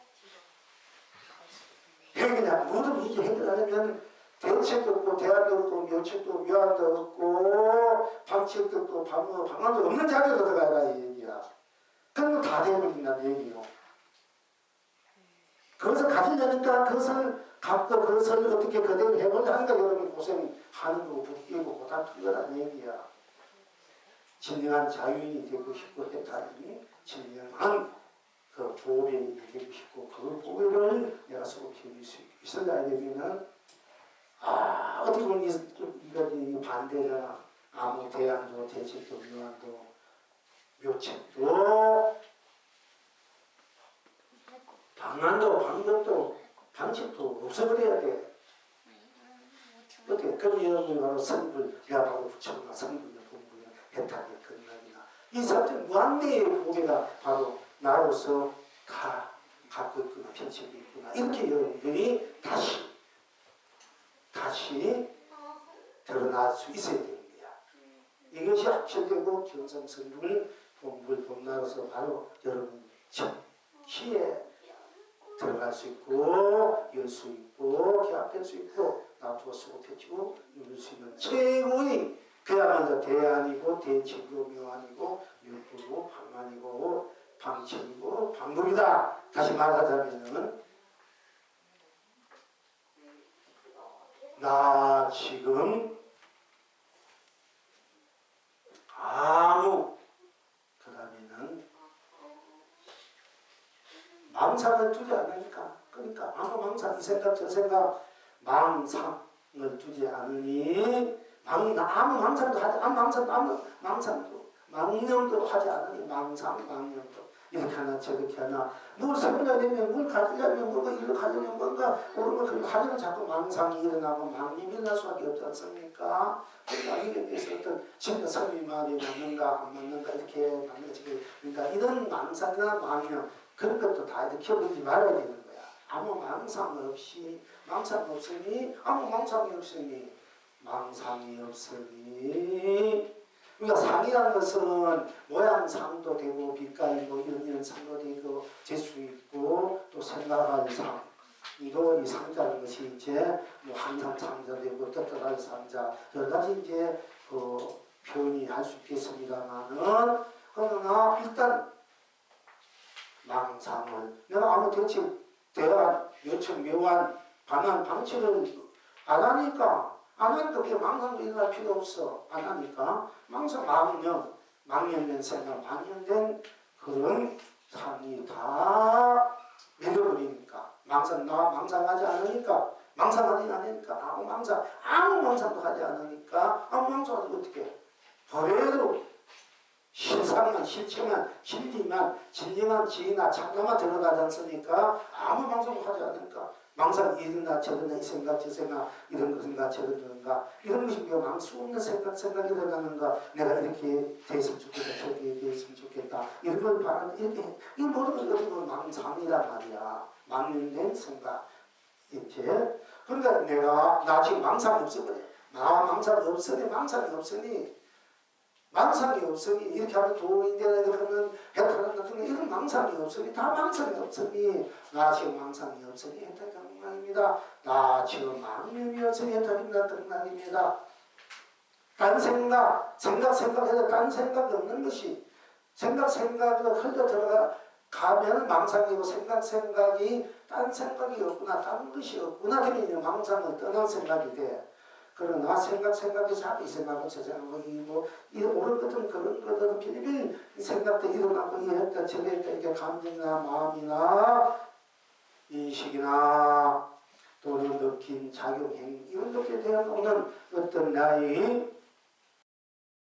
모든 문제 해결하려면 대책도 없고 대안도 없고 묘책도 묘안도 없고 방책도 없고 방안도 없는 자리로 들어가라 이 얘기야. 그러면 다 돼버린다는 얘기요. 그것을 가지려니까 그것을 갖고 그것을 어떻게 그대로 해보려 하니까 여러분 고생하는 거고 부딪히고 고달픈 거라는 얘기야. 진정한 자유인이 되고 싶고 해탈이 진정한 그 보배인이 되고 싶고 그 보배를 내가 서로 키울 수 있어야 되면은 어떻게 보면 이거 반대잖아. 아무 대안도 대책도 묘안도 묘책도 방안도 방법도 방책도 없어버려야 돼. 어떻게 그럼 여러분이 바로 성불 내가 바로 붙여놓은 성불이나 본불이나 해탈이 끝나니나 이 사람들 무한대의 보배가 바로 나로서 갖고 있구나 편집이 있구나 이렇게 여러분들이 다시 드러날 수 있어야 되는 거야. 이것이 합쳐되고 경성성불 본불 본나로서 바로 여러분 정치에 들어갈 수 있고 열 수 있고 개합할 수 있고 놔두어 쓰고 펼치고 누릴 수 있는 최고의 그야말로 대안이고 대책이고 묘안이고 묘법이고 방안이고 방책이고 방법이다. 다시 말하자면은 나 지금 그다음에는 망상을 두지 않으니까 그러니까 아무 망상 이 생각 저 생각 망상을 두지 않으니 아무 망상도 하지 아무 망상도 망념도 하지 않으니 망상도 이렇게 하나 저렇게 하나 뭘 세우려면 뭘 가지려면 뭔가 이걸 가지려면 뭔가 그런 걸 가지면 자꾸 망상이 일어나고 망념이 일어날 수밖에 없지 않습니까? 그러니까 이게 대해서 어떤 진짜 성의 말이 맞는가 안 맞는가 이렇게 맞는지 그러니까 이런 망상이나 망념 그런 것도 다 이렇게 보지 말아야 되는 거야. 아무 망상 없이 망상이 없으니 그러니까 상이라는 것은 모양상도 되고 빛깔 뭐 이런 상도 되고 재수 있고 또 생각할 상도 이 상자라는 것이 이제 뭐 항상 상자되고 떳떳할 상자 여러 가지 이제 그 표현이 할 수 있겠습니다만은 그러나 일단 망상을 내가 아무 대책 대안 묘책 묘안 방안 방치를 안 하니까 그게 망상도 일어날 필요 없어. 안 하니까 망상 망념된 생각 망념된 그런 상이 다 내려버리니까 망상하지 않으니까 망상하지 않으니까 아무 망상도 하지 않으니까 아무 망상하지 어떻게 그래도 실상만 실체만 진리만 진리만 지나 참나만 들어가지 않습니까? 아무 망상도 하지 않으니까 망상 이든가 저든가 이 생각 저 생각 이런 것인가 저런 것인가 이런 것이 왜 망수 없는 생각이 들어가는가 내가 이렇게 됐으면 좋겠다 저렇게 됐으면 좋겠다 이런 걸 바라는 이렇게 이 모든 것을 어떻게 보면 망상이란 말이야. 망령된 생각 이렇게 그러니까 내가 나 지금 망상이 없어버려 망상이 없으니 이렇게 하면 도인되나 그러면 해탈한 같은 이런 망상이 없으니 다 망상이 없으니 나 지금 망상이 없으니 해탈 가능합니다. 나 지금 망념이 없으니 해탈입니다. 가능합니다. 딴 생각해도 딴 생각이 없는 것이 생각으로 흘러 들어가면 망상이고 생각이 딴 생각이 없구나 딴 것이 없구나 그러면 망상을 떠난 생각이 돼. 그러나 생각이 자꾸 이 생각하고 저 생각하고 이 옳은 것은 그런 것은 필리핀 생각도 일어나고 이랬다 저랬다 이렇게 감정이나 마음이나 인식이나 또는 느낀 작용행 이런 것에 대한 오는 어떤 나의